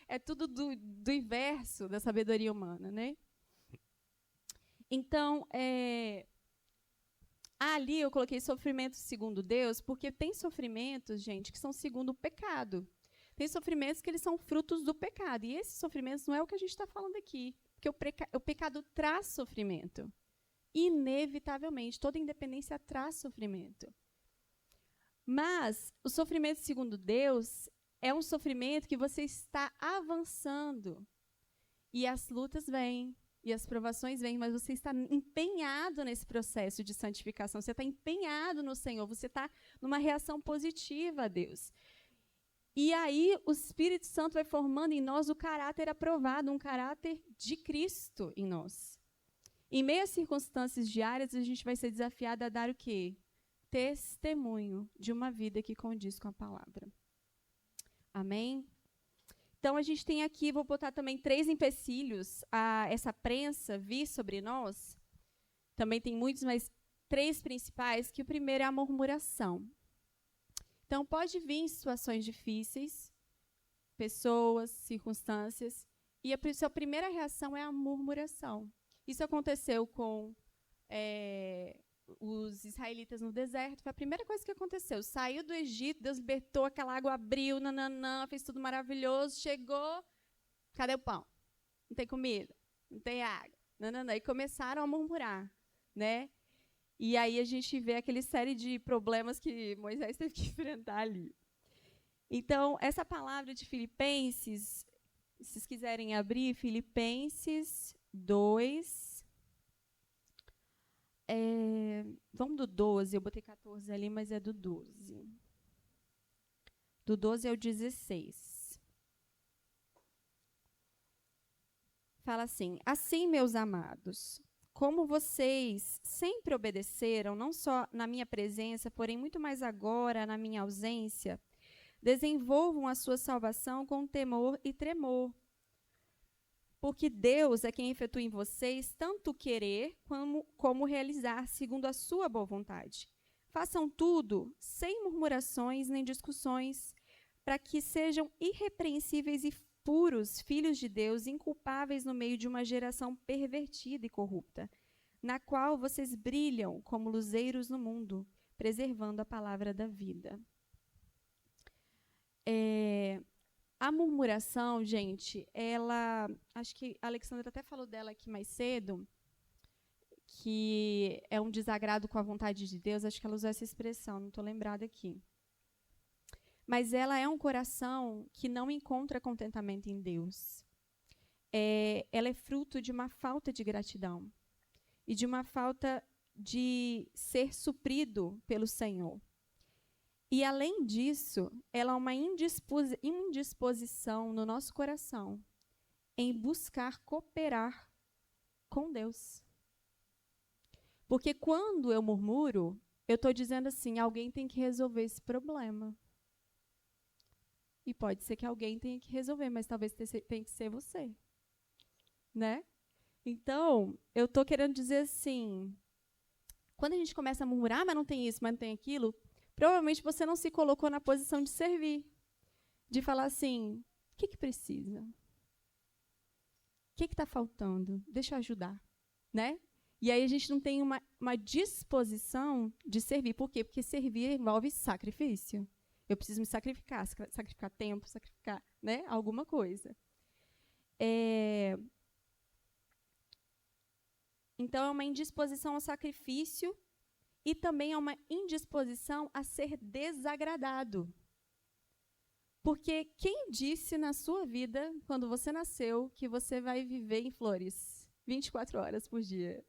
É tudo do inverso da sabedoria humana, né? Então, ali eu coloquei sofrimento segundo Deus, porque tem sofrimentos, gente, que são segundo o pecado. Tem sofrimentos que eles são frutos do pecado. E esses sofrimentos não é o que a gente está falando aqui. Porque o pecado traz sofrimento. Inevitavelmente, toda independência traz sofrimento. Mas o sofrimento segundo Deus é um sofrimento que você está avançando. E as lutas vêm, e as provações vêm, mas você está empenhado nesse processo de santificação, você está empenhado no Senhor, você está numa reação positiva a Deus. E aí o Espírito Santo vai formando em nós o caráter aprovado, um caráter de Cristo em nós. Em meio às circunstâncias diárias, a gente vai ser desafiado a dar o quê? Testemunho de uma vida que condiz com a palavra. Amém? Então, a gente tem aqui, vou botar também 3 empecilhos a essa prensa vir sobre nós. Também tem muitos, mas 3 principais, que o primeiro é a murmuração. Então, pode vir em situações difíceis, pessoas, circunstâncias, e a sua primeira reação é a murmuração. Isso aconteceu com os israelitas no deserto. Foi a primeira coisa que aconteceu. Saiu do Egito, Deus libertou, aquela água abriu, nananã, fez tudo maravilhoso. Chegou, cadê o pão? Não tem comida, não tem água, nananã. E começaram a murmurar, né? E aí a gente vê aquela série de problemas que Moisés teve que enfrentar ali. Então, essa palavra de Filipenses, se vocês quiserem abrir, Filipenses 2. Vamos do 12, eu botei 14 ali, mas é do 12. Do 12 ao 16. Fala assim: assim, meus amados, como vocês sempre obedeceram, não só na minha presença, porém muito mais agora, na minha ausência, desenvolvam a sua salvação com temor e tremor. Porque Deus é quem efetua em vocês tanto querer como realizar, segundo a sua boa vontade. Façam tudo sem murmurações nem discussões, para que sejam irrepreensíveis e puros, filhos de Deus, inculpáveis no meio de uma geração pervertida e corrupta, na qual vocês brilham como luzeiros no mundo, preservando a palavra da vida. A murmuração, gente, ela... Acho que a Alexandra até falou dela aqui mais cedo, que é um desagrado com a vontade de Deus. Acho que ela usou essa expressão, não estou lembrada aqui. Mas ela é um coração que não encontra contentamento em Deus. Ela é fruto de uma falta de gratidão e de uma falta de ser suprido pelo Senhor. E, além disso, ela é uma indisposição no nosso coração em buscar cooperar com Deus. Porque quando eu murmuro, eu estou dizendo assim, alguém tem que resolver esse problema. E pode ser que alguém tenha que resolver, mas talvez tenha que ser você. Né? Então, eu estou querendo dizer assim, quando a gente começa a murmurar, mas não tem isso, mas não tem aquilo, provavelmente você não se colocou na posição de servir. De falar assim, o que precisa? O que está faltando? Deixa eu ajudar. Né? E aí a gente não tem uma disposição de servir. Por quê? Porque servir envolve sacrifício. Eu preciso me sacrificar tempo, sacrificar, né, alguma coisa. Então, é uma indisposição ao sacrifício e também é uma indisposição a ser desagradado. Porque quem disse na sua vida, quando você nasceu, que você vai viver em flores 24 horas por dia?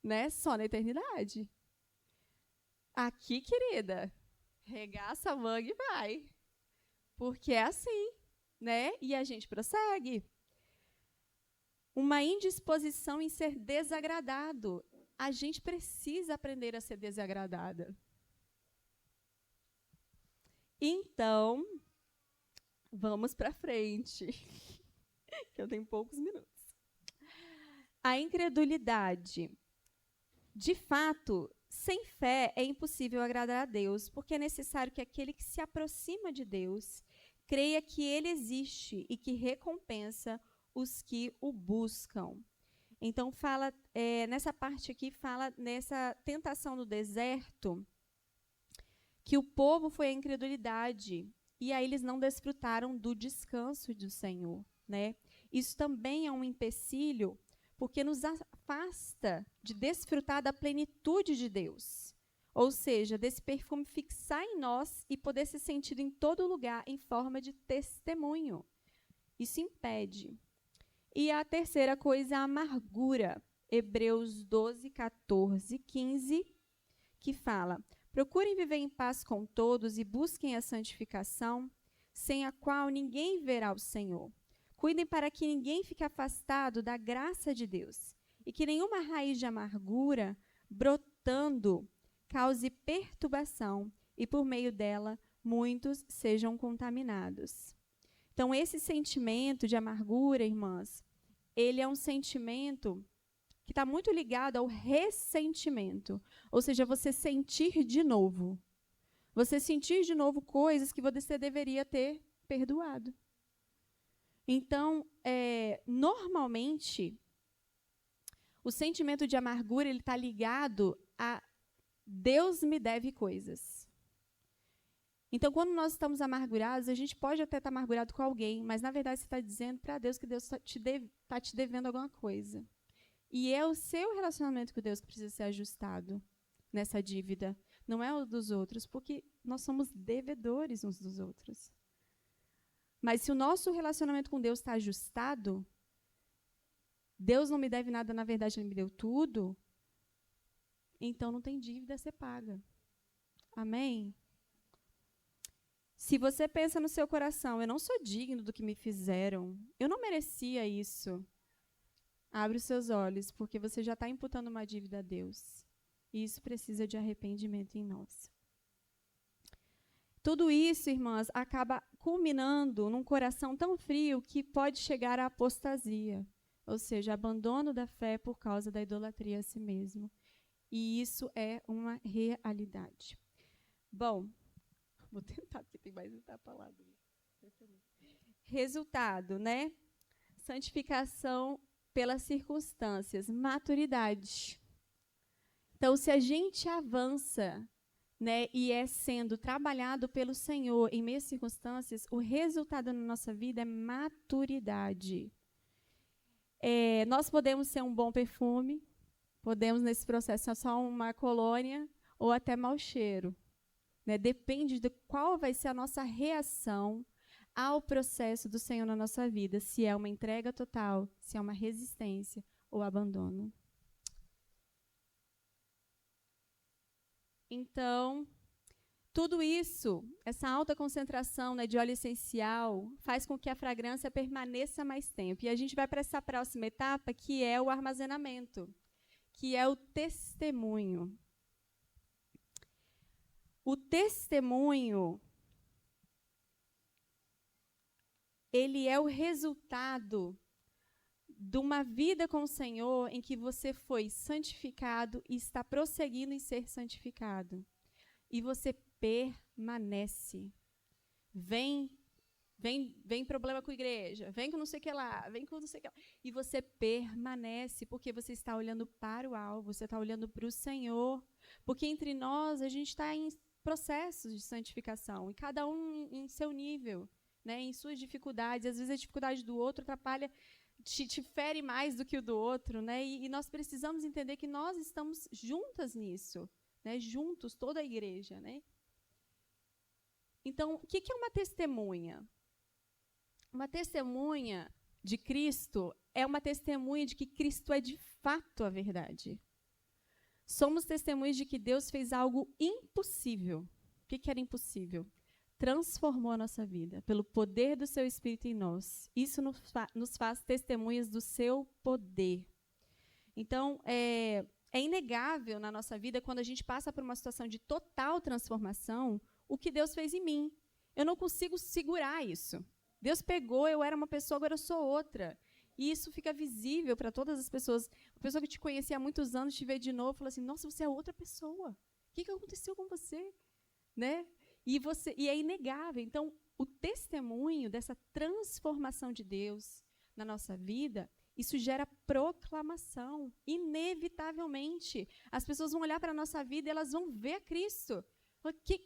Né? Só na eternidade. Aqui, querida, regaça a manga e vai. Porque é assim, né? E a gente prossegue. Uma indisposição em ser desagradado. A gente precisa aprender a ser desagradada. Então, vamos para frente. Que eu tenho poucos minutos. A incredulidade. De fato, sem fé é impossível agradar a Deus, porque é necessário que aquele que se aproxima de Deus creia que ele existe e que recompensa os que o buscam. Então, fala nessa parte aqui, fala nessa tentação no deserto, que o povo foi à incredulidade, e aí eles não desfrutaram do descanso do Senhor, né? Isso também é um empecilho, porque nos afasta de desfrutar da plenitude de Deus. Ou seja, desse perfume fixar em nós e poder ser sentido em todo lugar em forma de testemunho. Isso impede. E a terceira coisa é a amargura. Hebreus 12, 14, 15, que fala: procurem viver em paz com todos e busquem a santificação, sem a qual ninguém verá o Senhor. Cuidem para que ninguém fique afastado da graça de Deus e que nenhuma raiz de amargura, brotando, cause perturbação e, por meio dela, muitos sejam contaminados. Então, esse sentimento de amargura, irmãs, ele é um sentimento que está muito ligado ao ressentimento, ou seja, você sentir de novo. Você sentir de novo coisas que você deveria ter perdoado. Então, normalmente, o sentimento de amargura ele está ligado a Deus me deve coisas. Então, quando nós estamos amargurados, a gente pode até estar amargurado com alguém, mas, na verdade, você está dizendo para Deus que Deus está te devendo alguma coisa. E é o seu relacionamento com Deus que precisa ser ajustado nessa dívida, não é o dos outros, porque nós somos devedores uns dos outros. Mas se o nosso relacionamento com Deus está ajustado, Deus não me deve nada, na verdade, Ele me deu tudo, então não tem dívida a ser paga. Amém? Se você pensa no seu coração, eu não sou digno do que me fizeram, eu não merecia isso, abre os seus olhos, porque você já está imputando uma dívida a Deus. E isso precisa de arrependimento em nós. Tudo isso, irmãs, acaba culminando num coração tão frio que pode chegar à apostasia, ou seja, abandono da fé por causa da idolatria a si mesmo. E isso é uma realidade. Bom, vou tentar, porque tem mais muita palavra. Resultado, né? Santificação pelas circunstâncias, maturidade. Então, se a gente avança, né, e é sendo trabalhado pelo Senhor em meias circunstâncias, o resultado na nossa vida é maturidade. Nós podemos ser um bom perfume, podemos, nesse processo, ser só uma colônia ou até mau cheiro. Né? Depende de qual vai ser a nossa reação ao processo do Senhor na nossa vida, se é uma entrega total, se é uma resistência ou abandono. Então, tudo isso, essa alta concentração, né, de óleo essencial, faz com que a fragrância permaneça mais tempo. E a gente vai para essa próxima etapa, que é o armazenamento, que é o testemunho. O testemunho, ele é o resultado de uma vida com o Senhor em que você foi santificado e está prosseguindo em ser santificado. E você permanece. Vem problema com a igreja, vem com não sei o que lá, vem com não sei o que lá. E você permanece, porque você está olhando para o alvo, você está olhando para o Senhor. Porque entre nós, a gente está em processos de santificação, e cada um em seu nível, né, em suas dificuldades. Às vezes a dificuldade do outro atrapalha, te fere mais do que o do outro, né? E nós precisamos entender que nós estamos juntas nisso, né? Juntos, toda a igreja, né? Então, o que é uma testemunha? Uma testemunha de Cristo é uma testemunha de que Cristo é de fato a verdade. Somos testemunhas de que Deus fez algo impossível. O que era impossível? Transformou a nossa vida pelo poder do seu Espírito em nós. Isso nos faz testemunhas do seu poder. Então, é inegável na nossa vida, quando a gente passa por uma situação de total transformação, o que Deus fez em mim. Eu não consigo segurar isso. Deus pegou, eu era uma pessoa, agora eu sou outra. E isso fica visível para todas as pessoas. A pessoa que te conhecia há muitos anos te vê de novo e fala assim, nossa, você é outra pessoa. O que aconteceu com você? Né? E é inegável. Então, o testemunho dessa transformação de Deus na nossa vida, isso gera proclamação, inevitavelmente. As pessoas vão olhar para a nossa vida e elas vão ver a Cristo.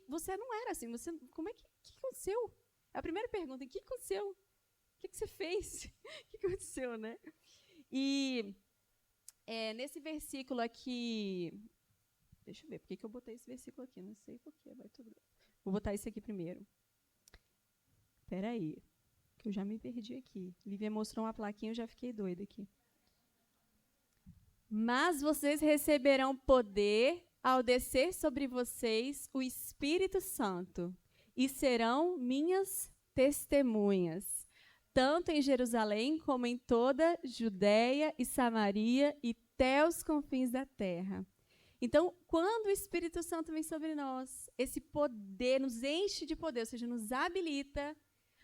Você não era assim, como é que aconteceu? A primeira pergunta, o que aconteceu? O que você fez? O que aconteceu, né? E nesse versículo aqui, deixa eu ver, por que eu botei esse versículo aqui? Não sei por quê, vai tudo bem. Vou botar esse aqui primeiro. Espera aí, que eu já me perdi aqui. Lívia mostrou uma plaquinha, eu já fiquei doida aqui. Mas vocês receberão poder ao descer sobre vocês o Espírito Santo, e serão minhas testemunhas, tanto em Jerusalém como em toda Judéia e Samaria e até os confins da terra. Então, quando o Espírito Santo vem sobre nós, esse poder nos enche de poder, ou seja, nos habilita,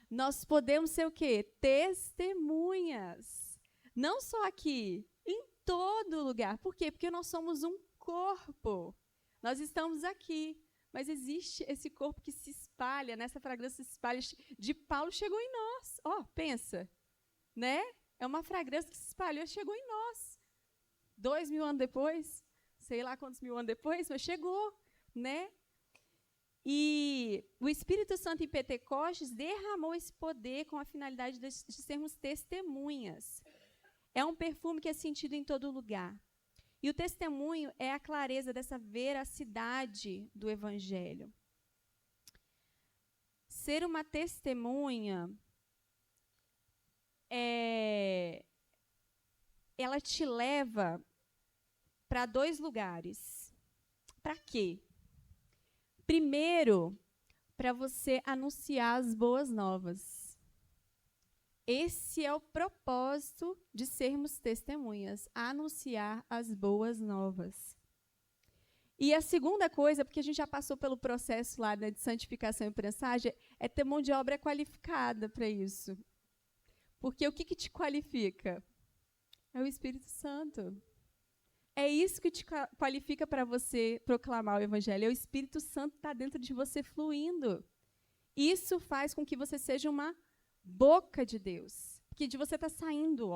nós podemos ser o quê? Testemunhas. Não só aqui, em todo lugar. Por quê? Porque nós somos um corpo. Nós estamos aqui, mas existe esse corpo que se espalha, nessa fragrância se espalha. De Paulo chegou em nós. Pensa, né? É uma fragrância que se espalhou, chegou em nós. 2000 anos depois, sei lá quantos mil anos depois, mas chegou, né? E o Espírito Santo em Pentecostes derramou esse poder com a finalidade de sermos testemunhas. É um perfume que é sentido em todo lugar. E o testemunho é a clareza dessa veracidade do Evangelho. Ser uma testemunha, ela te leva para 2 lugares. Para quê? Primeiro, para você anunciar as boas novas. Esse é o propósito de sermos testemunhas, anunciar as boas novas. E a segunda coisa, porque a gente já passou pelo processo lá, né, de santificação e prensagem, é ter mão de obra qualificada para isso. Porque o que te qualifica? É o Espírito Santo. É isso que te qualifica para você proclamar o Evangelho. É o Espírito Santo que está dentro de você fluindo. Isso faz com que você seja uma boca de Deus. Porque de você está saindo,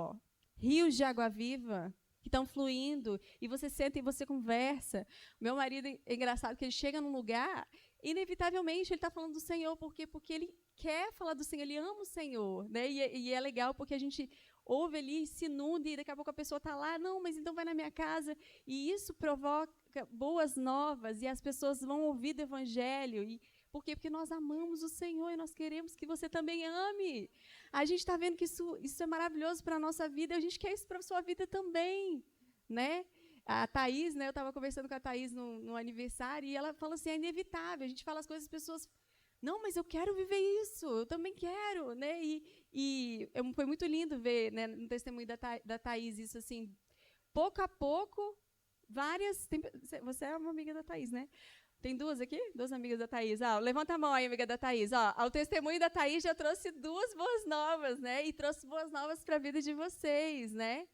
rios de água viva que estão fluindo, e você senta e você conversa. Meu marido, é engraçado que ele chega num lugar, inevitavelmente ele está falando do Senhor. Por quê? Porque ele quer falar do Senhor, ele ama o Senhor. Né? E é legal porque a gente ouve ali, se inunda, e daqui a pouco a pessoa está lá, não, mas então vai na minha casa. E isso provoca boas novas, e as pessoas vão ouvir do Evangelho. Por quê? Porque nós amamos o Senhor e nós queremos que você também ame. A gente está vendo que isso é maravilhoso para a nossa vida, e a gente quer isso para a sua vida também. Né? A Thaís, né, eu estava conversando com a Thaís no aniversário, e ela falou assim, é inevitável, a gente fala as coisas, as pessoas... Não, mas eu quero viver isso, eu também quero, né? Foi muito lindo ver, né, no testemunho da Thaís isso assim, pouco a pouco, você é uma amiga da Thaís, né? Tem 2 aqui? 2 amigas da Thaís. Levanta a mão aí, amiga da Thaís. O testemunho da Thaís já trouxe 2 boas novas, né? E trouxe boas novas para a vida de vocês, né?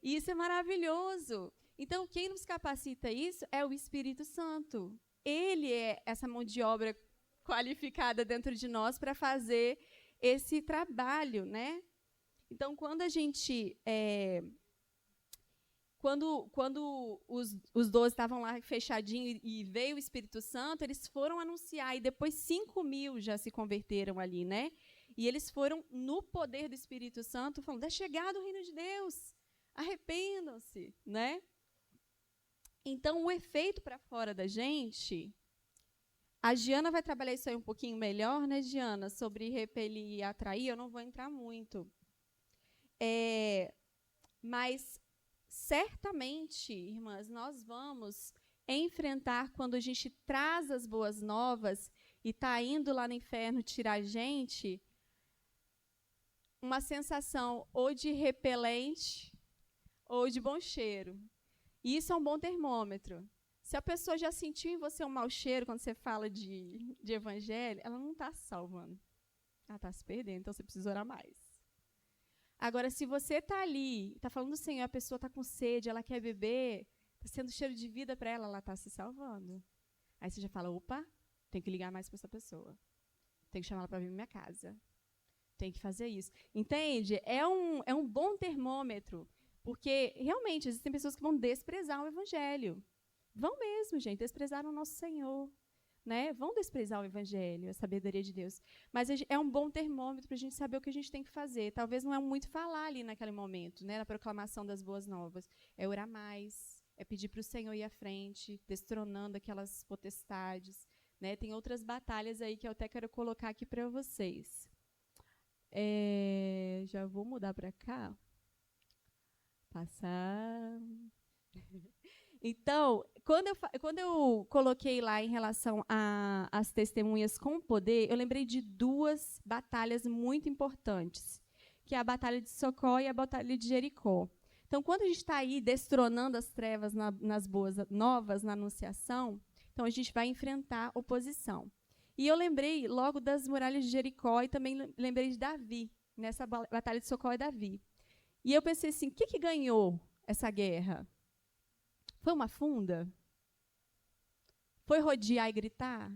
E isso é maravilhoso. Então, quem nos capacita isso é o Espírito Santo. Ele é essa mão de obra qualificada dentro de nós para fazer esse trabalho, né? Então, quando a gente... Quando os 12 estavam lá fechadinhos e veio o Espírito Santo, eles foram anunciar, e depois 5.000 já se converteram ali, né? E eles foram no poder do Espírito Santo, falando, é chegado o reino de Deus, arrependam-se, né? Então, o efeito para fora da gente... A Giana vai trabalhar isso aí um pouquinho melhor, né, Giana? Sobre repelir e atrair, eu não vou entrar muito. Mas, certamente, irmãs, nós vamos enfrentar, quando a gente traz as boas novas e está indo lá no inferno tirar a gente, uma sensação ou de repelente ou de bom cheiro. E isso é um bom termômetro. Se a pessoa já sentiu em você um mau cheiro quando você fala de evangelho, ela não está salvando. Ela está se perdendo, então você precisa orar mais. Agora, se você está ali, está falando do Senhor, a pessoa está com sede, ela quer beber, está sendo cheiro de vida para ela está se salvando. Aí você já fala, opa, tem que ligar mais para essa pessoa. Tem que chamar ela para vir na minha casa. Tem que fazer isso. Entende? É um bom termômetro, porque realmente existem pessoas que vão desprezar o evangelho. Vão mesmo, gente, desprezar o nosso Senhor. Né? Vão desprezar o evangelho, a sabedoria de Deus. Mas é um bom termômetro para a gente saber o que a gente tem que fazer. Talvez não é muito falar ali naquele momento, né, na proclamação das boas novas. É orar mais, é pedir para o Senhor ir à frente, destronando aquelas potestades. Né? Tem outras batalhas aí que eu até quero colocar aqui para vocês. Já vou mudar para cá. Passar... Então, quando eu coloquei lá em relação às testemunhas com poder, eu lembrei de duas batalhas muito importantes, que é a Batalha de Socó e a Batalha de Jericó. Então, quando a gente está aí destronando as trevas nas boas novas, na anunciação, então a gente vai enfrentar oposição. E eu lembrei logo das muralhas de Jericó e também lembrei de Davi, nessa Batalha de Socó e Davi. E eu pensei assim, o que ganhou essa guerra? Foi uma funda? Foi rodear e gritar?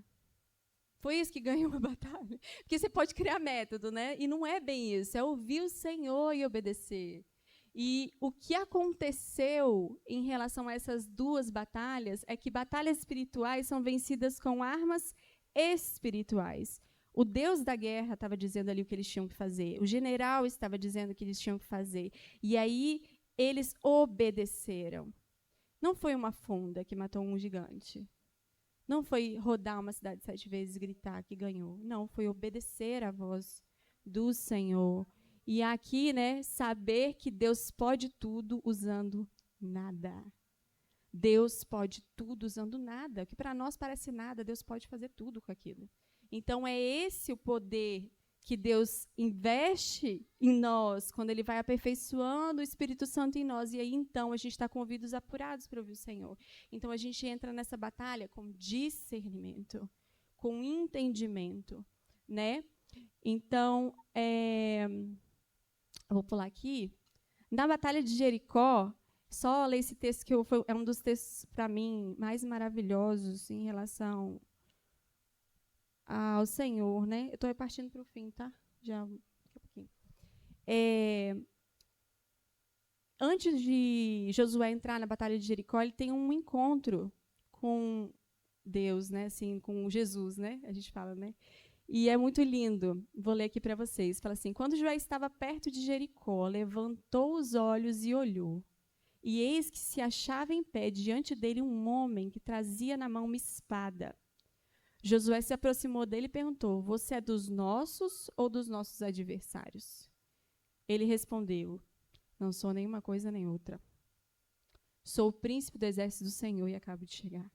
Foi isso que ganhou a batalha? Porque você pode criar método, né? E não é bem isso. É ouvir o Senhor e obedecer. E o que aconteceu em relação a essas duas batalhas é que batalhas espirituais são vencidas com armas espirituais. O Deus da guerra estava dizendo ali o que eles tinham que fazer. O general estava dizendo o que eles tinham que fazer. E aí eles obedeceram. Não foi uma funda que matou um gigante. Não foi rodar uma cidade 7 vezes e gritar que ganhou. Não, foi obedecer à voz do Senhor. E aqui, né, saber que Deus pode tudo usando nada. Deus pode tudo usando nada. O que para nós parece nada, Deus pode fazer tudo com aquilo. Então, é esse o poder que Deus investe em nós, quando Ele vai aperfeiçoando o Espírito Santo em nós. E aí, então, a gente está com ouvidos apurados para ouvir o Senhor. Então, a gente entra nessa batalha com discernimento, com entendimento, né? Então, eu vou pular aqui. Na Batalha de Jericó, só ler esse texto que é um dos textos, para mim, mais maravilhosos em relação ao Senhor, né? Eu estou partindo para o fim, tá? Já daqui a pouquinho. Antes de Josué entrar na Batalha de Jericó, ele tem um encontro com Deus, né? Assim, com Jesus, né? A gente fala, né? E é muito lindo. Vou ler aqui para vocês. Fala assim: quando Josué estava perto de Jericó, levantou os olhos e olhou. E eis que se achava em pé diante dele um homem que trazia na mão uma espada. Josué se aproximou dele e perguntou: você é dos nossos ou dos nossos adversários? Ele respondeu: não sou nenhuma coisa nem outra. Sou o príncipe do exército do Senhor e acabo de chegar.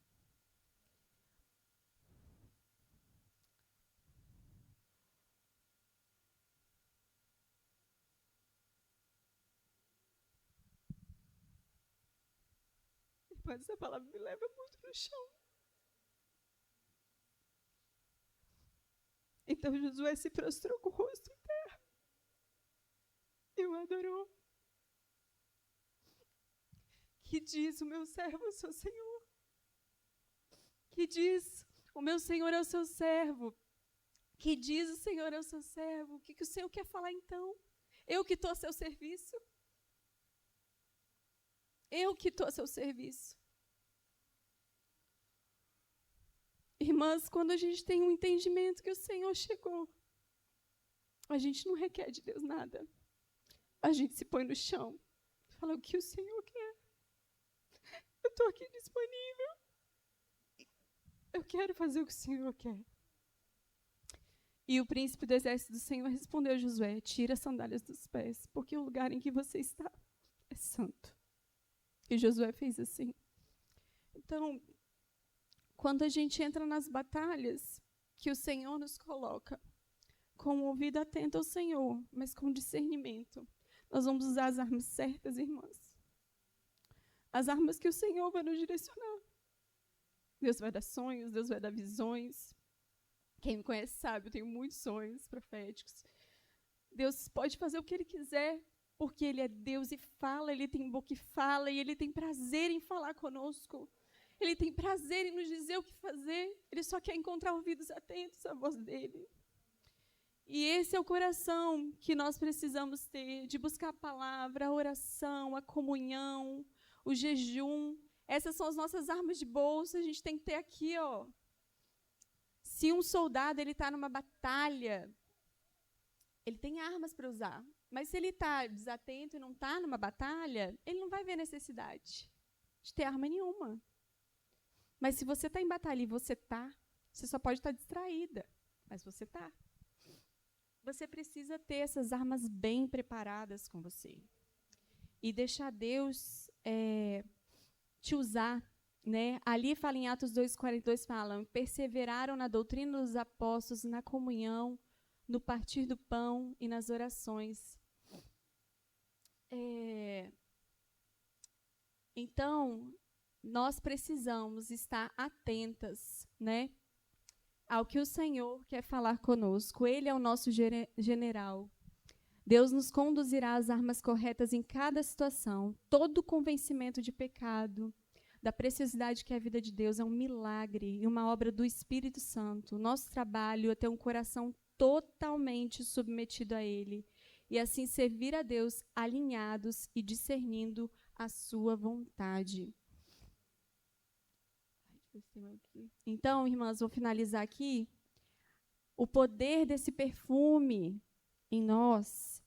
Mas essa palavra me leva muito para o chão. Então Josué se prostrou com o rosto em terra e o adorou. Que diz o meu servo ao seu Senhor? Que diz o meu Senhor ao seu servo? Que diz o Senhor ao seu servo? O que o Senhor quer falar então? Eu que estou a seu serviço? Eu que estou a seu serviço. Irmãs, quando a gente tem um entendimento que o Senhor chegou, a gente não requer de Deus nada. A gente se põe no chão e fala o que o Senhor quer. Eu estou aqui disponível. Eu quero fazer o que o Senhor quer. E o príncipe do exército do Senhor respondeu a Josué: tira as sandálias dos pés, porque o lugar em que você está é santo. E Josué fez assim. Então, quando a gente entra nas batalhas que o Senhor nos coloca, com o ouvido atento ao Senhor, mas com discernimento, nós vamos usar as armas certas, irmãs. As armas que o Senhor vai nos direcionar. Deus vai dar sonhos, Deus vai dar visões. Quem me conhece sabe, eu tenho muitos sonhos proféticos. Deus pode fazer o que Ele quiser porque Ele é Deus e fala, Ele tem boca e fala, e Ele tem prazer em falar conosco. Ele tem prazer em nos dizer o que fazer. Ele só quer encontrar ouvidos atentos à voz dEle. E esse é o coração que nós precisamos ter, de buscar a palavra, a oração, a comunhão, o jejum. Essas são as nossas armas de bolsa, a gente tem que ter aqui, ó. Se um soldado está numa batalha, ele tem armas para usar. Mas se ele está desatento e não está numa batalha, ele não vai ver necessidade de ter arma nenhuma. Mas se você está em batalha e você só pode estar distraída, mas você está. Você precisa ter essas armas bem preparadas com você. E deixar Deus te usar. Né? Ali fala em Atos 2,42, falam, perseveraram na doutrina dos apóstolos, na comunhão, no partir do pão e nas orações. Então, nós precisamos estar atentas, né, ao que o Senhor quer falar conosco. Ele é o nosso general. Deus nos conduzirá às armas corretas em cada situação. Todo convencimento de pecado, da preciosidade que é a vida de Deus, é um milagre e uma obra do Espírito Santo. Nosso trabalho é ter um coração totalmente submetido a Ele e assim servir a Deus alinhados e discernindo a sua vontade. Então, irmãs, vou finalizar aqui. O poder desse perfume em nós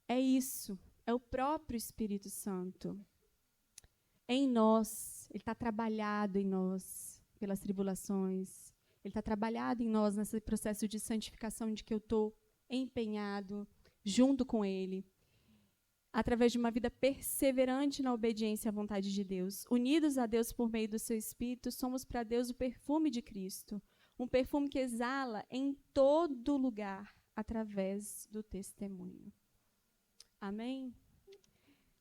é isso, é o próprio Espírito Santo. Em nós, Ele está trabalhado em nós pelas tribulações. Ele está trabalhado em nós nesse processo de santificação de que eu estou empenhado junto com Ele, através de uma vida perseverante na obediência à vontade de Deus. Unidos a Deus por meio do seu Espírito, somos para Deus o perfume de Cristo, um perfume que exala em todo lugar, através do testemunho. Amém?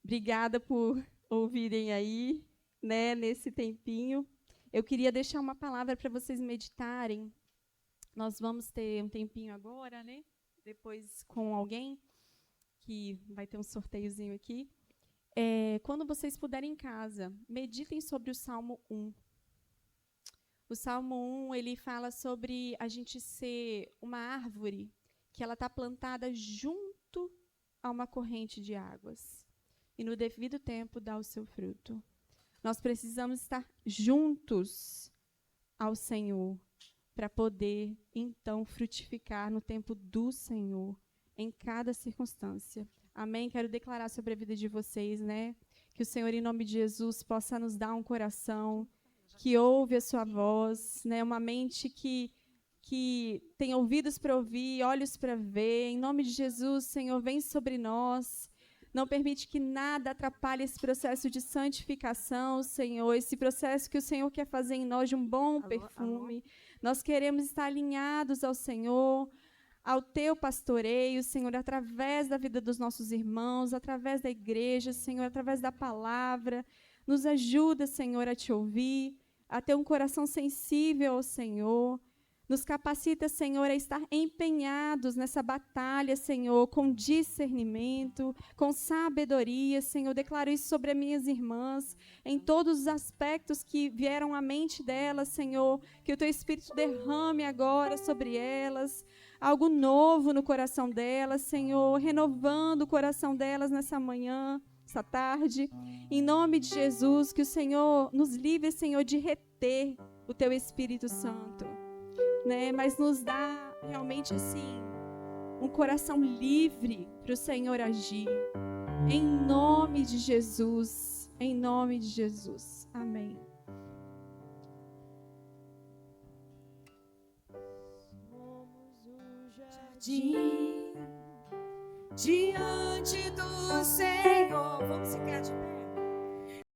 Obrigada por ouvirem aí, né, nesse tempinho. Eu queria deixar uma palavra para vocês meditarem. Nós vamos ter um tempinho agora, né? Depois com alguém, que vai ter um sorteiozinho aqui. Quando vocês puderem em casa, meditem sobre o Salmo 1. O Salmo 1, ele fala sobre a gente ser uma árvore que ela está plantada junto a uma corrente de águas. E no devido tempo dá o seu fruto. Nós precisamos estar juntos ao Senhor para poder, então, frutificar no tempo do Senhor, em cada circunstância. Amém? Quero declarar sobre a vida de vocês, né? Que o Senhor, em nome de Jesus, possa nos dar um coração que ouve a sua voz, né? Uma mente que tem ouvidos para ouvir, olhos para ver. Em nome de Jesus, Senhor, vem sobre nós. Não permite que nada atrapalhe esse processo de santificação, Senhor, esse processo que o Senhor quer fazer em nós de um bom perfume. Nós queremos estar alinhados ao Senhor, ao teu pastoreio, Senhor, através da vida dos nossos irmãos, através da igreja, Senhor, através da palavra. Nos ajuda, Senhor, a te ouvir, a ter um coração sensível ao Senhor. Nos capacita, Senhor, a estar empenhados nessa batalha, Senhor, com discernimento, com sabedoria, Senhor. Declaro isso sobre as minhas irmãs, em todos os aspectos que vieram à mente delas, Senhor, que o Teu Espírito derrame agora sobre elas, algo novo no coração delas, Senhor, renovando o coração delas nessa manhã, essa tarde. Em nome de Jesus, que o Senhor nos livre, Senhor, de reter o Teu Espírito Santo. Né, mas nos dá realmente assim um coração livre para o Senhor agir. Em nome de Jesus. Em nome de Jesus. Amém. Somos o jardim diante do Senhor.